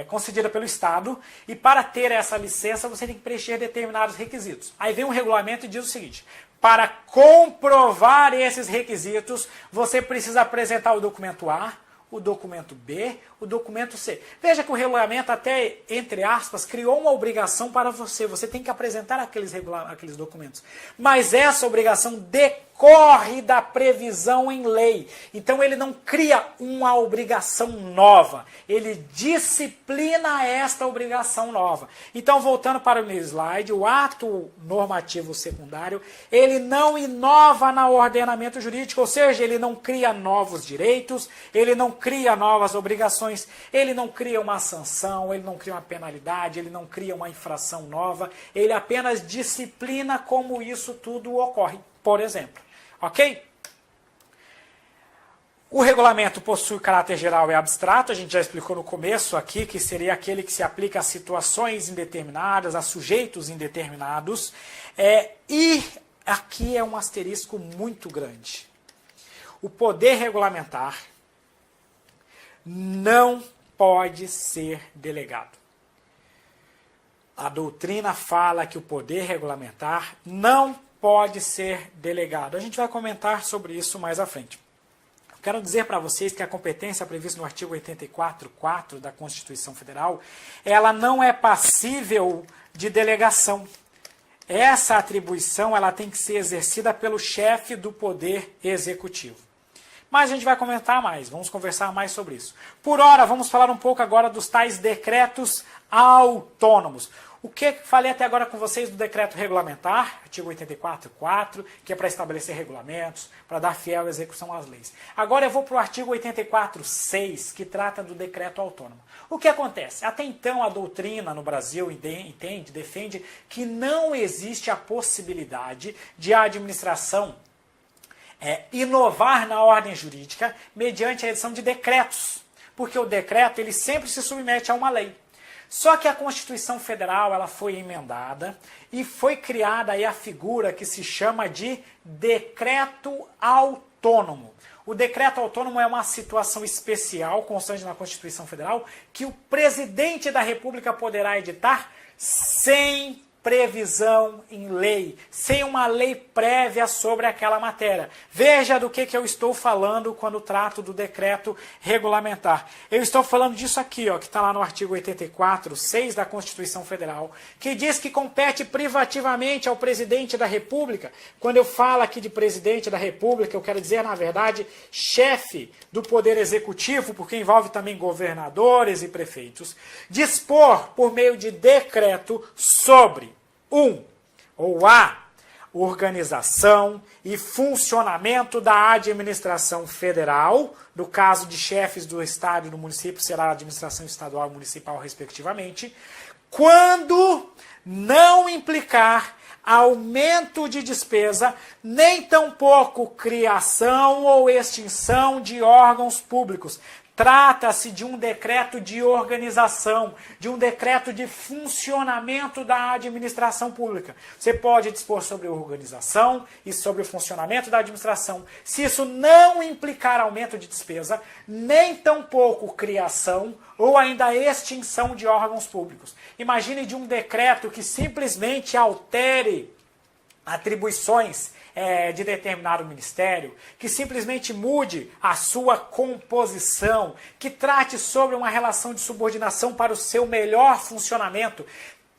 concedida pelo Estado, e para ter essa licença você tem que preencher determinados requisitos. Aí vem um regulamento e diz o seguinte, para comprovar esses requisitos, você precisa apresentar o documento A, o documento B, o documento C. Veja que o regulamento até, entre aspas, criou uma obrigação para você. Você tem que apresentar aqueles documentos. Mas essa obrigação decorre decorre da previsão em lei. Então ele não cria uma obrigação nova, ele disciplina esta obrigação nova. Então, voltando para o slide, o ato normativo secundário, ele não inova no ordenamento jurídico, ou seja, ele não cria novos direitos, ele não cria novas obrigações, ele não cria uma sanção, ele não cria uma penalidade, ele não cria uma infração nova, ele apenas disciplina como isso tudo ocorre, por exemplo. Ok? O regulamento possui caráter geral e abstrato, a gente já explicou no começo aqui, que seria aquele que se aplica a situações indeterminadas, a sujeitos indeterminados, e aqui é um asterisco muito grande. O poder regulamentar não pode ser delegado. A doutrina fala que o poder regulamentar não pode ser delegado. A gente vai comentar sobre isso mais à frente. Quero dizer para vocês que a competência prevista no artigo 84.4 da Constituição Federal, ela não é passível de delegação. Essa atribuição ela tem que ser exercida pelo chefe do Poder Executivo. Mas a gente vai comentar mais, vamos conversar mais sobre isso. Por hora, vamos falar um pouco agora dos tais decretos autônomos. O que falei até agora com vocês do decreto regulamentar, artigo 84.4, que é para estabelecer regulamentos, para dar fiel execução às leis. Agora eu vou para o artigo 84.6, que trata do decreto autônomo. O que acontece? Até então a doutrina no Brasil defende que não existe a possibilidade de a administração inovar na ordem jurídica mediante a edição de decretos, porque o decreto ele sempre se submete a uma lei. Só que a Constituição Federal ela foi emendada e foi criada aí a figura que se chama de decreto autônomo. O decreto autônomo é uma situação especial constante na Constituição Federal que o presidente da República poderá editar sem previsão em lei, sem uma lei prévia sobre aquela matéria. Veja do que eu estou falando quando trato do decreto regulamentar. Eu estou falando disso aqui, ó, que está lá no artigo 84.6 da Constituição Federal, que diz que compete privativamente ao presidente da República. Quando eu falo aqui de presidente da República, eu quero dizer, na verdade, chefe do Poder Executivo, porque envolve também governadores e prefeitos, dispor, por meio de decreto, sobre a organização e funcionamento da administração federal, no caso de chefes do estado e do município, será a administração estadual e municipal, respectivamente, quando não implicar aumento de despesa, nem tampouco criação ou extinção de órgãos públicos. Trata-se de um decreto de organização, de um decreto de funcionamento da administração pública. Você pode dispor sobre a organização e sobre o funcionamento da administração. Se isso não implicar aumento de despesa, nem tampouco criação ou ainda extinção de órgãos públicos. Imagine de um decreto que simplesmente altere atribuições de determinado ministério, que simplesmente mude a sua composição, que trate sobre uma relação de subordinação para o seu melhor funcionamento.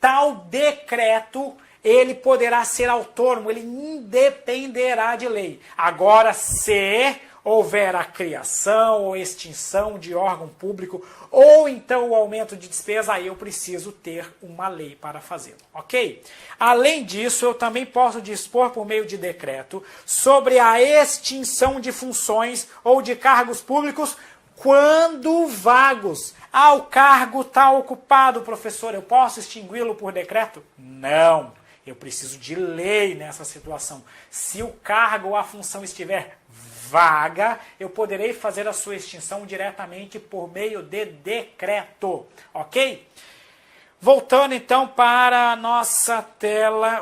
Tal decreto, ele poderá ser autônomo, ele independerá de lei. Agora, se houver a criação ou extinção de órgão público, ou então o aumento de despesa, aí eu preciso ter uma lei para fazê-lo, ok? Além disso, eu também posso dispor por meio de decreto sobre a extinção de funções ou de cargos públicos quando vagos. O cargo está ocupado, professor, eu posso extingui-lo por decreto? Não, eu preciso de lei nessa situação. Se o cargo ou a função estiver vaga, eu poderei fazer a sua extinção diretamente por meio de decreto, ok? Voltando então para a nossa tela,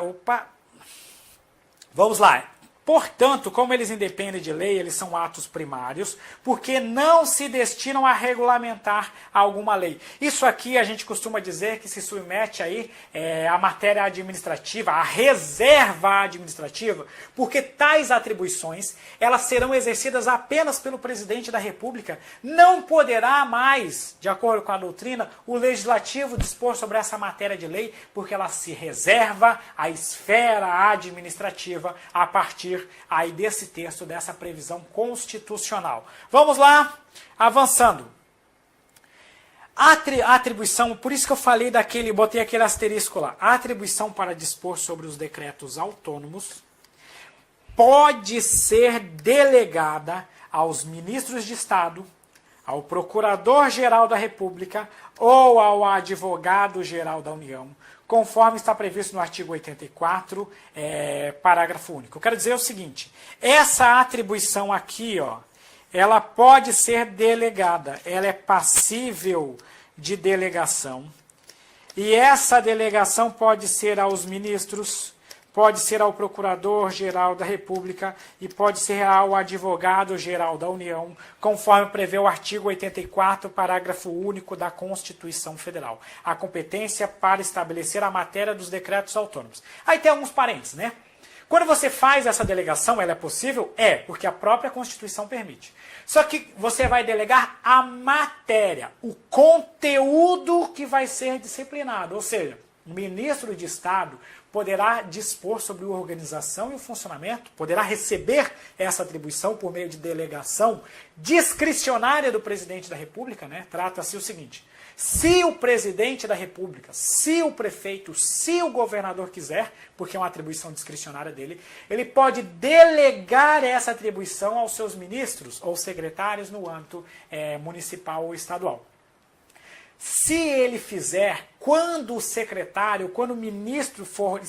vamos lá. Portanto, como eles independem de lei, eles são atos primários, porque não se destinam a regulamentar alguma lei. Isso aqui a gente costuma dizer que se submete aí à matéria administrativa, à reserva administrativa, porque tais atribuições, elas serão exercidas apenas pelo presidente da República. Não poderá mais, de acordo com a doutrina, o legislativo dispor sobre essa matéria de lei, porque ela se reserva à esfera administrativa a partir partir aí desse texto, dessa previsão constitucional. Vamos lá, avançando. A atribuição, por isso que eu falei botei aquele asterisco lá, a atribuição para dispor sobre os decretos autônomos pode ser delegada aos ministros de Estado, ao Procurador-Geral da República ou ao Advogado-Geral da União, conforme está previsto no artigo 84, parágrafo único. Eu quero dizer o seguinte, essa atribuição aqui, ó, ela pode ser delegada, ela é passível de delegação, e essa delegação pode ser aos ministros, pode ser ao Procurador-Geral da República e pode ser ao Advogado-Geral da União, conforme prevê o artigo 84, parágrafo único da Constituição Federal. A competência para estabelecer a matéria dos decretos autônomos. Aí tem alguns parênteses, né? Quando você faz essa delegação, ela é possível? É, porque a própria Constituição permite. Só que você vai delegar a matéria, o conteúdo que vai ser disciplinado. Ou seja, o ministro de Estado poderá dispor sobre a organização e o funcionamento, poderá receber essa atribuição por meio de delegação discricionária do presidente da República, né? Trata-se o seguinte, se o presidente da República, se o prefeito, se o governador quiser, porque é uma atribuição discricionária dele, ele pode delegar essa atribuição aos seus ministros ou secretários no âmbito municipal ou estadual. Se ele fizer, quando o secretário, quando o ministro for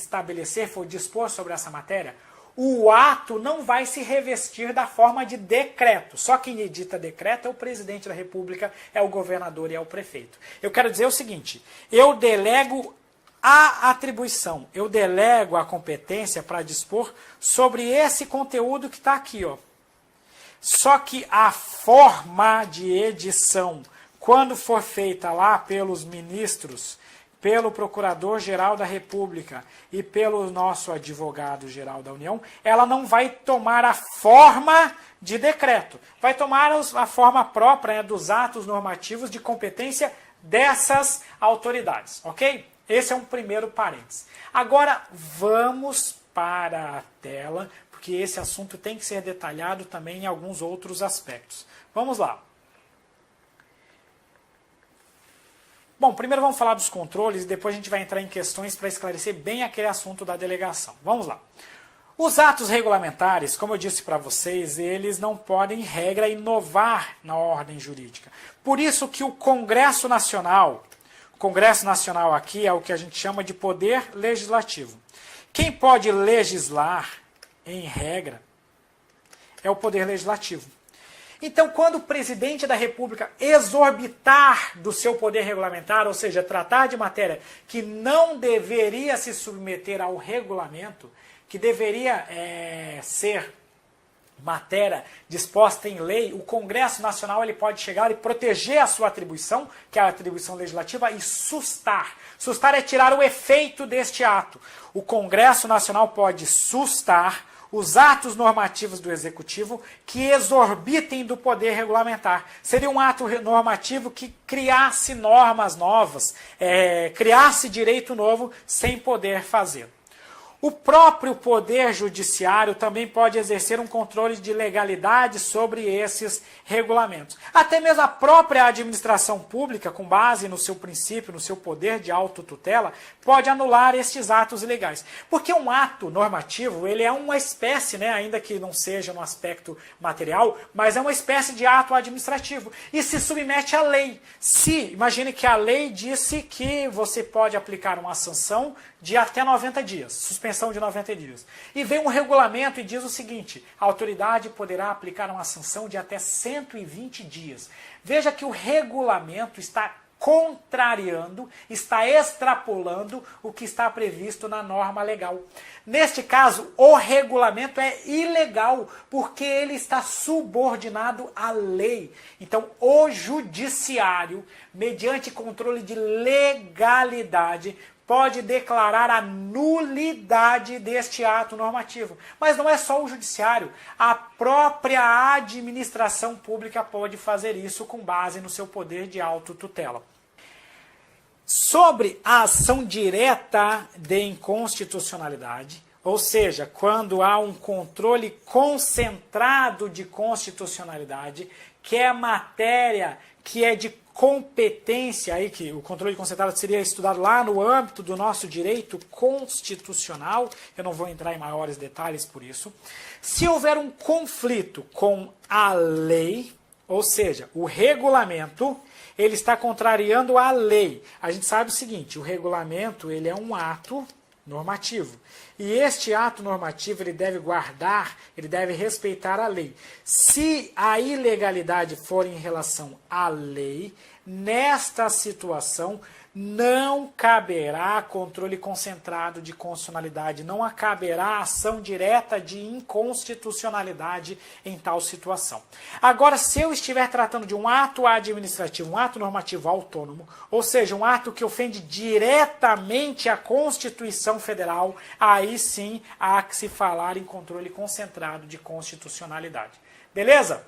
dispor sobre essa matéria, o ato não vai se revestir da forma de decreto. Só quem edita decreto é o presidente da República, é o governador e é o prefeito. Eu quero dizer o seguinte, eu delego a atribuição, eu delego a competência para dispor sobre esse conteúdo que está aqui, ó. Só que a forma de edição, quando for feita lá pelos ministros, pelo Procurador-Geral da República e pelo nosso Advogado-Geral da União, ela não vai tomar a forma de decreto. Vai tomar a forma própria, dos atos normativos de competência dessas autoridades, ok? Esse é um primeiro parênteses. Agora, vamos para a tela, porque esse assunto tem que ser detalhado também em alguns outros aspectos. Vamos lá. Bom, primeiro vamos falar dos controles e depois a gente vai entrar em questões para esclarecer bem aquele assunto da delegação. Vamos lá. Os atos regulamentares, como eu disse para vocês, eles não podem, em regra, inovar na ordem jurídica. Por isso que o Congresso Nacional aqui é o que a gente chama de poder legislativo. Quem pode legislar, em regra, é o poder legislativo. Então, quando o presidente da República exorbitar do seu poder regulamentar, ou seja, tratar de matéria que não deveria se submeter ao regulamento, que deveria ser matéria disposta em lei, o Congresso Nacional ele pode chegar e proteger a sua atribuição, que é a atribuição legislativa, e sustar. Sustar é tirar o efeito deste ato. O Congresso Nacional pode sustar os atos normativos do Executivo que exorbitem do poder regulamentar. Seria um ato normativo que criasse normas novas, criasse direito novo sem poder fazer. O próprio Poder Judiciário também pode exercer um controle de legalidade sobre esses regulamentos. Até mesmo a própria administração pública, com base no seu princípio, no seu poder de autotutela, pode anular estes atos ilegais. Porque um ato normativo, ele é uma espécie, né, ainda que não seja no aspecto material, mas é uma espécie de ato administrativo. E se submete à lei. Imagine que a lei disse que você pode aplicar uma sanção de até 90 dias, suspensão de 90 dias. E vem um regulamento e diz o seguinte, a autoridade poderá aplicar uma sanção de até 120 dias. Veja que o regulamento está contrariando, está extrapolando o que está previsto na norma legal. Neste caso, o regulamento é ilegal, porque ele está subordinado à lei. Então, o judiciário, mediante controle de legalidade, pode declarar a nulidade deste ato normativo. Mas não é só o judiciário, a própria administração pública pode fazer isso com base no seu poder de autotutela. Sobre a ação direta de inconstitucionalidade, ou seja, quando há um controle concentrado de constitucionalidade, que é matéria que é de competência, aí que o controle concentrado seria estudado lá no âmbito do nosso direito constitucional, eu não vou entrar em maiores detalhes por isso. Se houver um conflito com a lei, ou seja, o regulamento, ele está contrariando a lei. A gente sabe o seguinte, o regulamento ele é um ato normativo. E este ato normativo ele deve guardar, ele deve respeitar a lei. Se a ilegalidade for em relação à lei, nesta situação não caberá controle concentrado de constitucionalidade, não caberá ação direta de inconstitucionalidade em tal situação. Agora, se eu estiver tratando de um ato administrativo, um ato normativo autônomo, ou seja, um ato que ofende diretamente a Constituição Federal, aí sim há que se falar em controle concentrado de constitucionalidade. Beleza?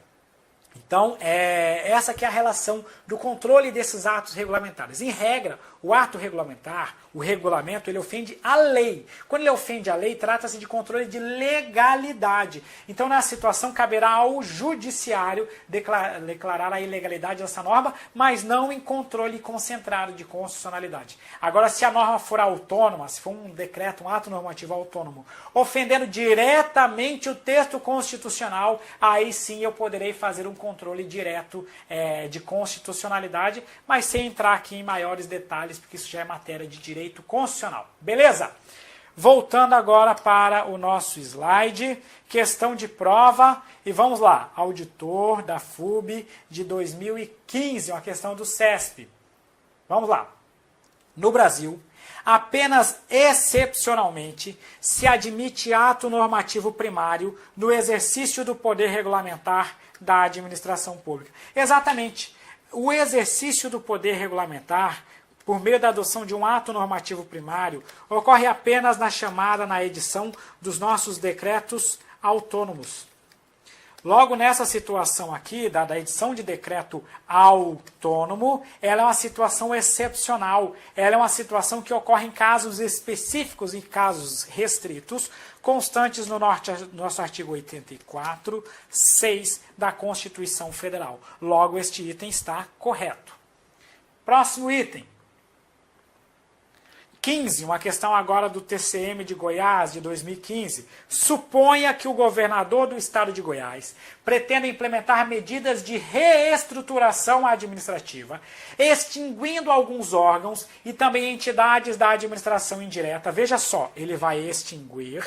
Então, essa que é a relação do controle desses atos regulamentares. Em regra, o ato regulamentar, o regulamento, ele ofende a lei. Quando ele ofende a lei, trata-se de controle de legalidade. Então, nessa situação, caberá ao judiciário declarar a ilegalidade dessa norma, mas não em controle concentrado de constitucionalidade. Agora, se a norma for autônoma, se for um decreto, um ato normativo autônomo, ofendendo diretamente o texto constitucional, aí sim eu poderei fazer um controle direto de constitucionalidade, mas sem entrar aqui em maiores detalhes, porque isso já é matéria de direito constitucional. Beleza? Voltando agora para o nosso slide, questão de prova, e vamos lá, auditor da FUB de 2015, uma questão do CESP. Vamos lá. No Brasil, apenas excepcionalmente se admite ato normativo primário no exercício do poder regulamentar da administração pública. Exatamente. O exercício do poder regulamentar, por meio da adoção de um ato normativo primário, ocorre apenas na edição dos nossos decretos autônomos. Logo, nessa situação aqui, da edição de decreto autônomo, ela é uma situação excepcional. Ela é uma situação que ocorre em casos específicos, em casos restritos, constantes no nosso artigo 84, 6 da Constituição Federal. Logo, este item está correto. Próximo item. 15, uma questão agora do TCM de Goiás, de 2015. Suponha que o governador do estado de Goiás pretenda implementar medidas de reestruturação administrativa, extinguindo alguns órgãos e também entidades da administração indireta. Veja só, ele vai extinguir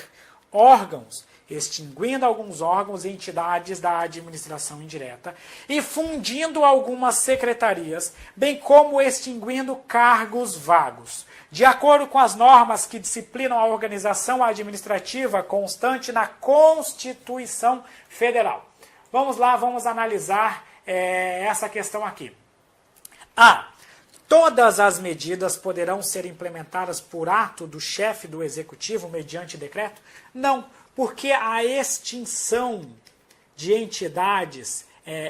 órgãos, extinguindo alguns órgãos e entidades da administração indireta e fundindo algumas secretarias, bem como extinguindo cargos vagos. De acordo com as normas que disciplinam a organização administrativa constante na Constituição Federal. Vamos lá, vamos analisar essa questão aqui. A. Todas as medidas poderão ser implementadas por ato do chefe do Executivo mediante decreto? Não, porque a extinção de entidades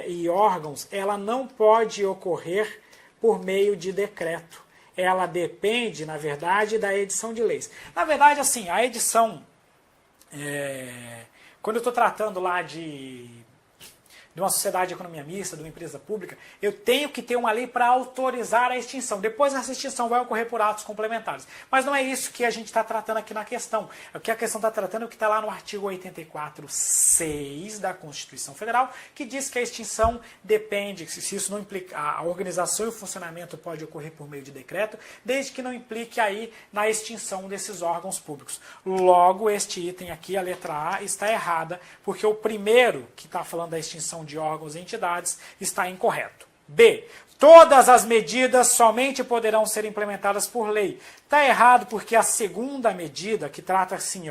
e órgãos, ela não pode ocorrer por meio de decreto. Ela depende, na verdade, da edição de leis. Na verdade, assim, a edição, quando eu estou tratando lá de uma sociedade de economia mista, de uma empresa pública, eu tenho que ter uma lei para autorizar a extinção. Depois essa extinção vai ocorrer por atos complementares. Mas não é isso que a gente está tratando aqui na questão. O que a questão está tratando é o que está lá no artigo 84, 6 da Constituição Federal, que diz que a extinção depende, se isso não implica, a organização e o funcionamento pode ocorrer por meio de decreto, desde que não implique aí na extinção desses órgãos públicos. Logo, este item aqui, a letra A, está errada, porque o primeiro que está falando da extinção de órgãos e entidades está incorreto. B. Todas as medidas somente poderão ser implementadas por lei. Está errado porque a segunda medida, que trata assim,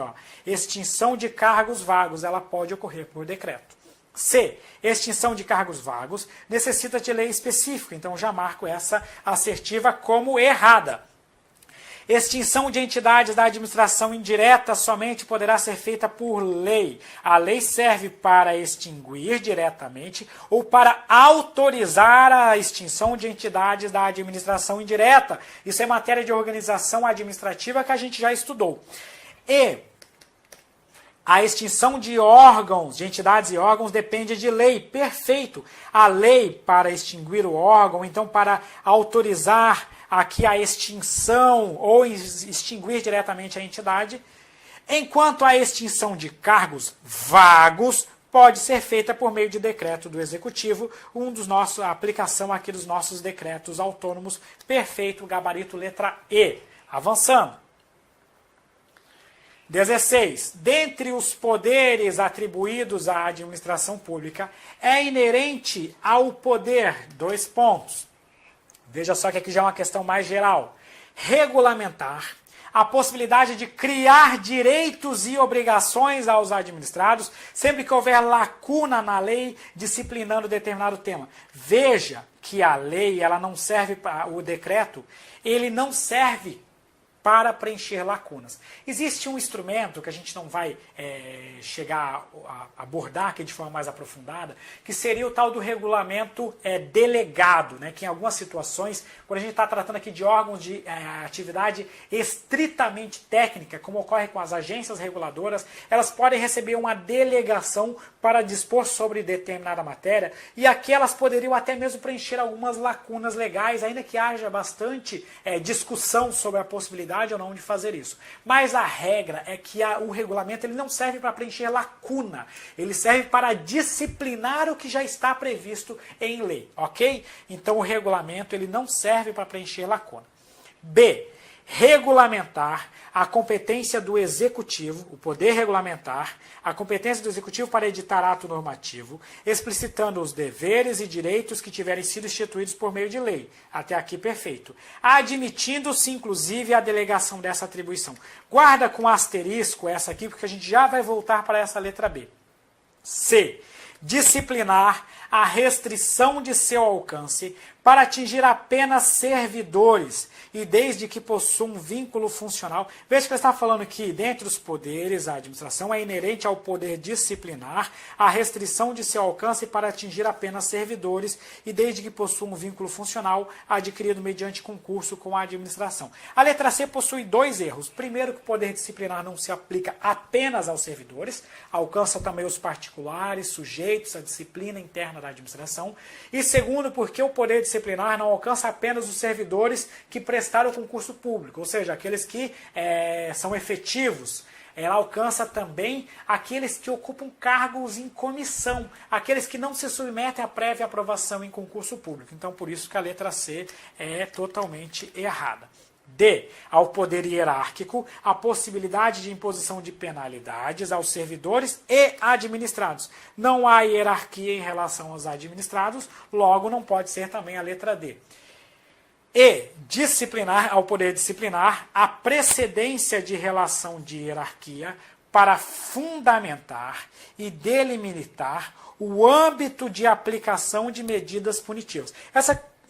extinção de cargos vagos, ela pode ocorrer por decreto. C. Extinção de cargos vagos necessita de lei específica, então já marco essa assertiva como errada. Extinção de entidades da administração indireta somente poderá ser feita por lei. A lei serve para extinguir diretamente ou para autorizar a extinção de entidades da administração indireta. Isso é matéria de organização administrativa que a gente já estudou. E A extinção de órgãos, de entidades e órgãos, depende de lei. Perfeito. A lei para extinguir o órgão, então para autorizar aqui a extinção ou extinguir diretamente a entidade, enquanto a extinção de cargos vagos pode ser feita por meio de decreto do Executivo, a aplicação aqui dos nossos decretos autônomos. Perfeito, gabarito letra E. Avançando. 16. Dentre os poderes atribuídos à administração pública, é inerente ao poder, 2 pontos. Veja só que aqui já é uma questão mais geral. Regulamentar a possibilidade de criar direitos e obrigações aos administrados, sempre que houver lacuna na lei disciplinando determinado tema. Veja que a lei, ela não serve para o decreto, ele não serve para preencher lacunas. Existe um instrumento que a gente não vai chegar a abordar aqui de forma mais aprofundada, que seria o tal do regulamento delegado, né? Que em algumas situações, quando a gente está tratando aqui de órgãos de atividade estritamente técnica, como ocorre com as agências reguladoras, elas podem receber uma delegação para dispor sobre determinada matéria, e aqui elas poderiam até mesmo preencher algumas lacunas legais, ainda que haja bastante discussão sobre a possibilidade ou não de fazer isso. Mas a regra é que o regulamento ele não serve para preencher lacuna, ele serve para disciplinar o que já está previsto em lei, ok? Então o regulamento ele não serve para preencher lacuna. B. Regulamentar a competência do Executivo, o poder regulamentar, a competência do Executivo para editar ato normativo, explicitando os deveres e direitos que tiverem sido instituídos por meio de lei. Até aqui, perfeito. Admitindo-se, inclusive, a delegação dessa atribuição. Guarda com asterisco essa aqui, porque a gente já vai voltar para essa letra B. C. Disciplinar a restrição de seu alcance para atingir apenas servidores e desde que possuam um vínculo funcional. Veja que ele está falando que, dentre os poderes, a administração é inerente ao poder disciplinar a restrição de seu alcance para atingir apenas servidores e desde que possuam um vínculo funcional adquirido mediante concurso com a administração. A letra C possui 2 erros. Primeiro, que o poder disciplinar não se aplica apenas aos servidores, alcança também os particulares, sujeitos à disciplina interna da administração. E segundo, porque o poder disciplinar não alcança apenas os servidores que prestaram o concurso público, ou seja, aqueles que são efetivos. Ela alcança também aqueles que ocupam cargos em comissão, aqueles que não se submetem à prévia aprovação em concurso público. Então, por isso que a letra C é totalmente errada. D. Ao poder hierárquico, a possibilidade de imposição de penalidades aos servidores e administrados. Não há hierarquia em relação aos administrados, logo não pode ser também a letra D. E. Disciplinar, ao poder disciplinar, a precedência de relação de hierarquia para fundamentar e delimitar o âmbito de aplicação de medidas punitivas.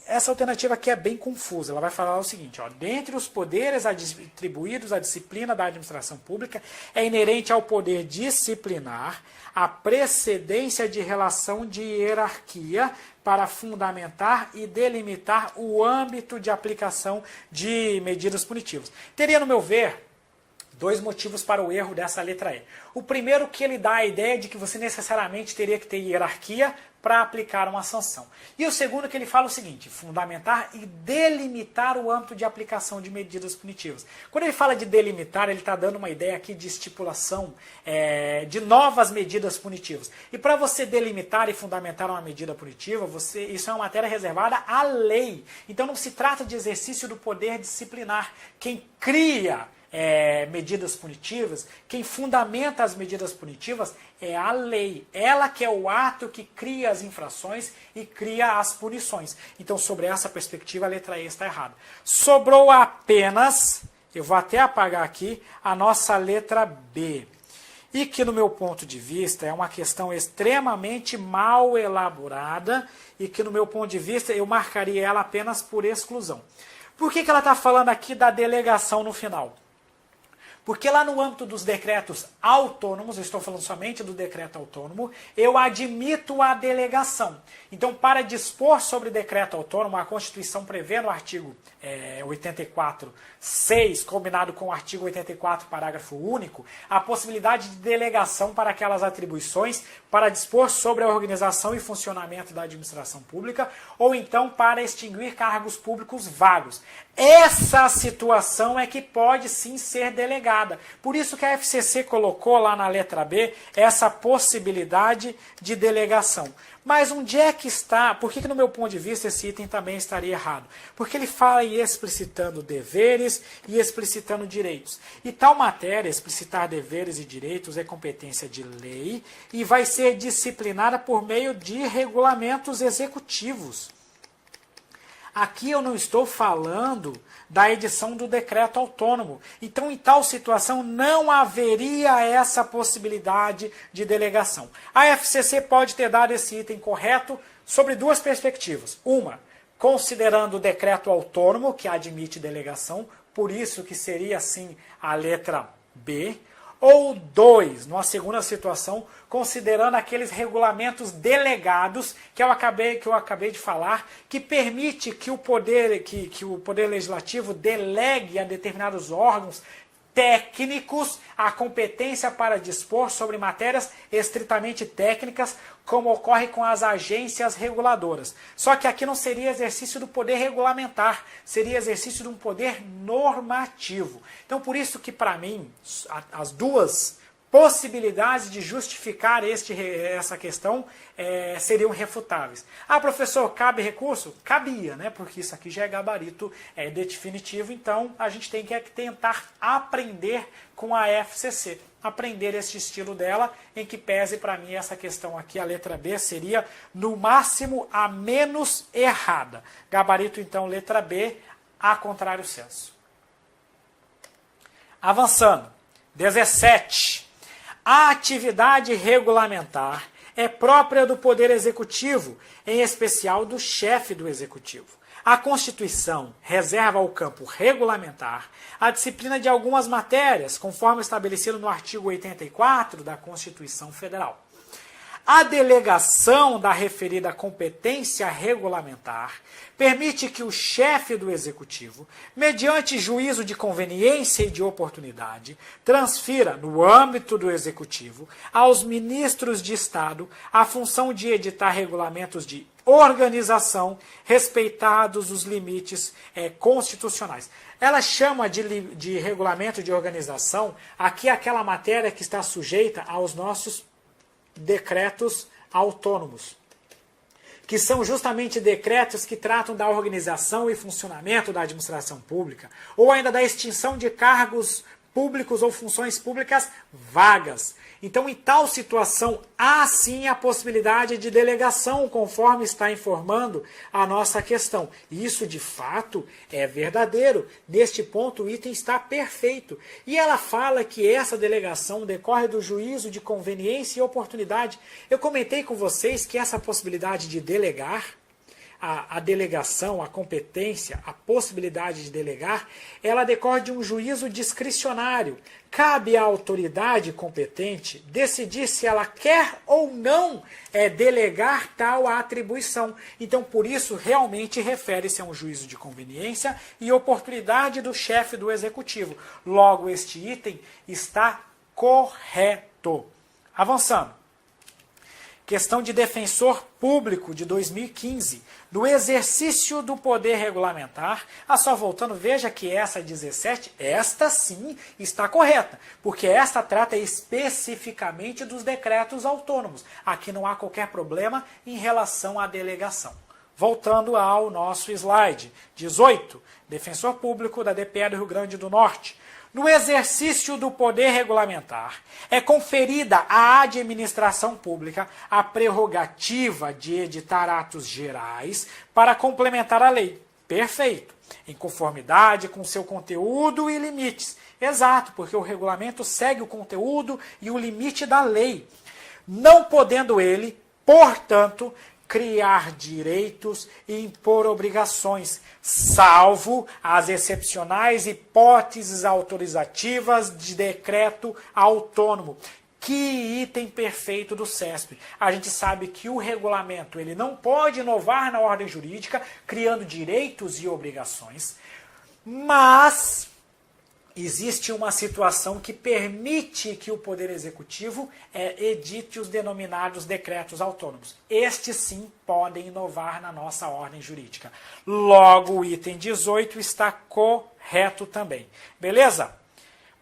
Essa alternativa aqui é bem confusa. Ela vai falar o seguinte, ó, dentre os poderes atribuídos à disciplina da administração pública, é inerente ao poder disciplinar a precedência de relação de hierarquia para fundamentar e delimitar o âmbito de aplicação de medidas punitivas. Teria, no meu ver, 2 motivos para o erro dessa letra E. O primeiro, que ele dá a ideia de que você necessariamente teria que ter hierarquia para aplicar uma sanção. E o segundo, que ele fala o seguinte, fundamentar e delimitar o âmbito de aplicação de medidas punitivas. Quando ele fala de delimitar, ele está dando uma ideia aqui de estipulação de novas medidas punitivas. E para você delimitar e fundamentar uma medida punitiva, isso é uma matéria reservada à lei. Então não se trata de exercício do poder disciplinar. Quem cria medidas punitivas, quem fundamenta as medidas punitivas é a lei. Ela que é o ato que cria as infrações e cria as punições. Então, sobre essa perspectiva, a letra E está errada. Sobrou apenas, eu vou até apagar aqui, a nossa letra B. E que, no meu ponto de vista, é uma questão extremamente mal elaborada e que, no meu ponto de vista, eu marcaria ela apenas por exclusão. Por que ela está falando aqui da delegação no final? Porque lá no âmbito dos decretos autônomos, eu estou falando somente do decreto autônomo, eu admito a delegação. Então, para dispor sobre decreto autônomo, a Constituição prevê no artigo 84.6, combinado com o artigo 84, parágrafo único, a possibilidade de delegação para aquelas atribuições para dispor sobre a organização e funcionamento da administração pública, ou então para extinguir cargos públicos vagos. Essa situação é que pode sim ser delegada. Por isso que a FCC colocou lá na letra B essa possibilidade de delegação. Mas onde é que está? Por que no meu ponto de vista esse item também estaria errado? Porque ele fala em explicitando deveres e explicitando direitos. E tal matéria, explicitar deveres e direitos, é competência de lei e vai ser disciplinada por meio de regulamentos executivos. Aqui eu não estou falando da edição do decreto autônomo. Então, em tal situação, não haveria essa possibilidade de delegação. A FCC pode ter dado esse item correto sobre duas perspectivas. Uma, considerando o decreto autônomo, que admite delegação, por isso que seria, assim, a letra B. Ou dois, numa segunda situação, considerando aqueles regulamentos delegados que eu acabei de falar, que permite que o poder legislativo delegue a determinados órgãos técnicos a competência para dispor sobre matérias estritamente técnicas, como ocorre com as agências reguladoras. Só que aqui não seria exercício do poder regulamentar, seria exercício de um poder normativo. Então, por isso que, para mim, as duas possibilidades de justificar essa questão seriam refutáveis. Ah, professor, cabe recurso? Cabia, né? Porque isso aqui já é gabarito definitivo, então a gente tem que tentar aprender com a FCC, aprender esse estilo dela, em que pese para mim essa questão aqui, a letra B, seria no máximo a menos errada. Gabarito, então, letra B, a contrário senso. Avançando. 17. A atividade regulamentar é própria do Poder Executivo, em especial do chefe do Executivo. A Constituição reserva ao campo regulamentar a disciplina de algumas matérias, conforme estabelecido no artigo 84 da Constituição Federal. A delegação da referida competência regulamentar permite que o chefe do Executivo, mediante juízo de conveniência e de oportunidade, transfira, no âmbito do Executivo, aos ministros de Estado a função de editar regulamentos de organização, respeitados os limites constitucionais. Ela chama de regulamento de organização aqui aquela matéria que está sujeita aos nossos decretos autônomos, que são justamente decretos que tratam da organização e funcionamento da administração pública, ou ainda da extinção de cargos públicos ou funções públicas vagas. Então, em tal situação, há sim a possibilidade de delegação, conforme está informando a nossa questão. E isso, de fato, é verdadeiro. Neste ponto, o item está perfeito. E ela fala que essa delegação decorre do juízo de conveniência e oportunidade. Eu comentei com vocês que essa possibilidade de delegar, a delegação, a competência, a possibilidade de delegar, ela decorre de um juízo discricionário. Cabe à autoridade competente decidir se ela quer ou não delegar tal atribuição. Então, por isso, realmente refere-se a um juízo de conveniência e oportunidade do chefe do Executivo. Logo, este item está correto. Avançando. Questão de defensor público de 2015, do exercício do poder regulamentar. Só voltando, veja que essa 17, esta sim está correta, porque esta trata especificamente dos decretos autônomos. Aqui não há qualquer problema em relação à delegação. Voltando ao nosso slide. 18, defensor público da DPE do Rio Grande do Norte. No exercício do poder regulamentar, é conferida à administração pública a prerrogativa de editar atos gerais para complementar a lei. Perfeito. Em conformidade com seu conteúdo e limites. Exato, porque o regulamento segue o conteúdo e o limite da lei. Não podendo ele, portanto, criar direitos e impor obrigações, salvo as excepcionais hipóteses autorizativas de decreto autônomo. Que item perfeito do CESP. A gente sabe que o regulamento ele não pode inovar na ordem jurídica, criando direitos e obrigações, mas existe uma situação que permite que o Poder Executivo edite os denominados decretos autônomos. Estes sim podem inovar na nossa ordem jurídica. Logo, o item 18 está correto também. Beleza?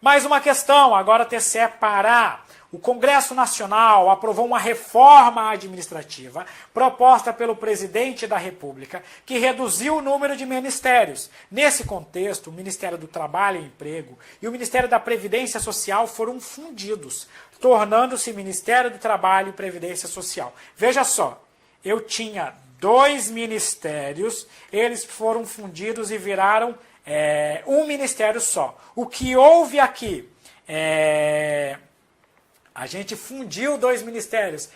Mais uma questão, agora TCE Pará. O Congresso Nacional aprovou uma reforma administrativa proposta pelo presidente da República que reduziu o número de ministérios. Nesse contexto, o Ministério do Trabalho e Emprego e o Ministério da Previdência Social foram fundidos, tornando-se Ministério do Trabalho e Previdência Social. Veja só, eu tinha 2 ministérios, eles foram fundidos e viraram um ministério só. O que houve aqui a gente fundiu 2 ministérios.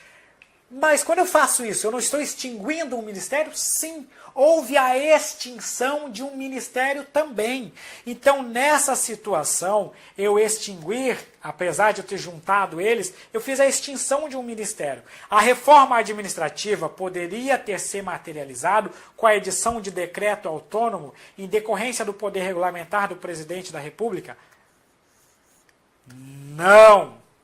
Mas quando eu faço isso, eu não estou extinguindo um ministério? Sim, houve a extinção de um ministério também. Então, nessa situação, eu extinguir, apesar de eu ter juntado eles, eu fiz a extinção de um ministério. A reforma administrativa poderia ter se materializado com a edição de decreto autônomo em decorrência do poder regulamentar do presidente da República?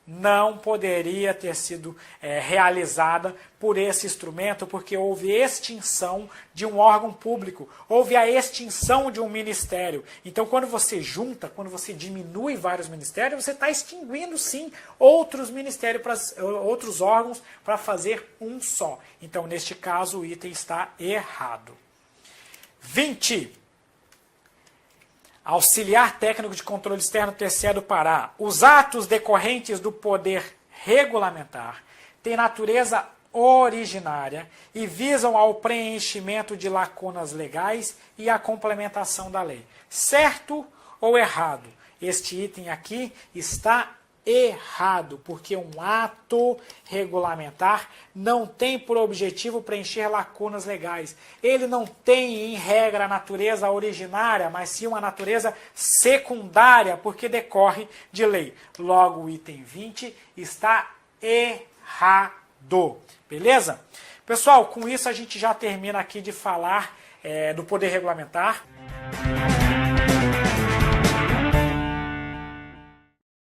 Não poderia ter sido realizada por esse instrumento, porque houve extinção de um órgão público, houve a extinção de um ministério. Então, quando você junta, quando você diminui vários ministérios, você está extinguindo, sim, outros ministérios, outros órgãos, para fazer um só. Então, neste caso, o item está errado. 20. Auxiliar técnico de controle externo TCE do Pará. Os atos decorrentes do poder regulamentar têm natureza originária e visam ao preenchimento de lacunas legais e à complementação da lei. Certo ou errado? Este item aqui está errado, porque um ato regulamentar não tem por objetivo preencher lacunas legais. Ele não tem, em regra, a natureza originária, mas sim uma natureza secundária, porque decorre de lei. Logo, o item 20 está errado. Beleza? Pessoal, com isso a gente já termina aqui de falar do poder regulamentar.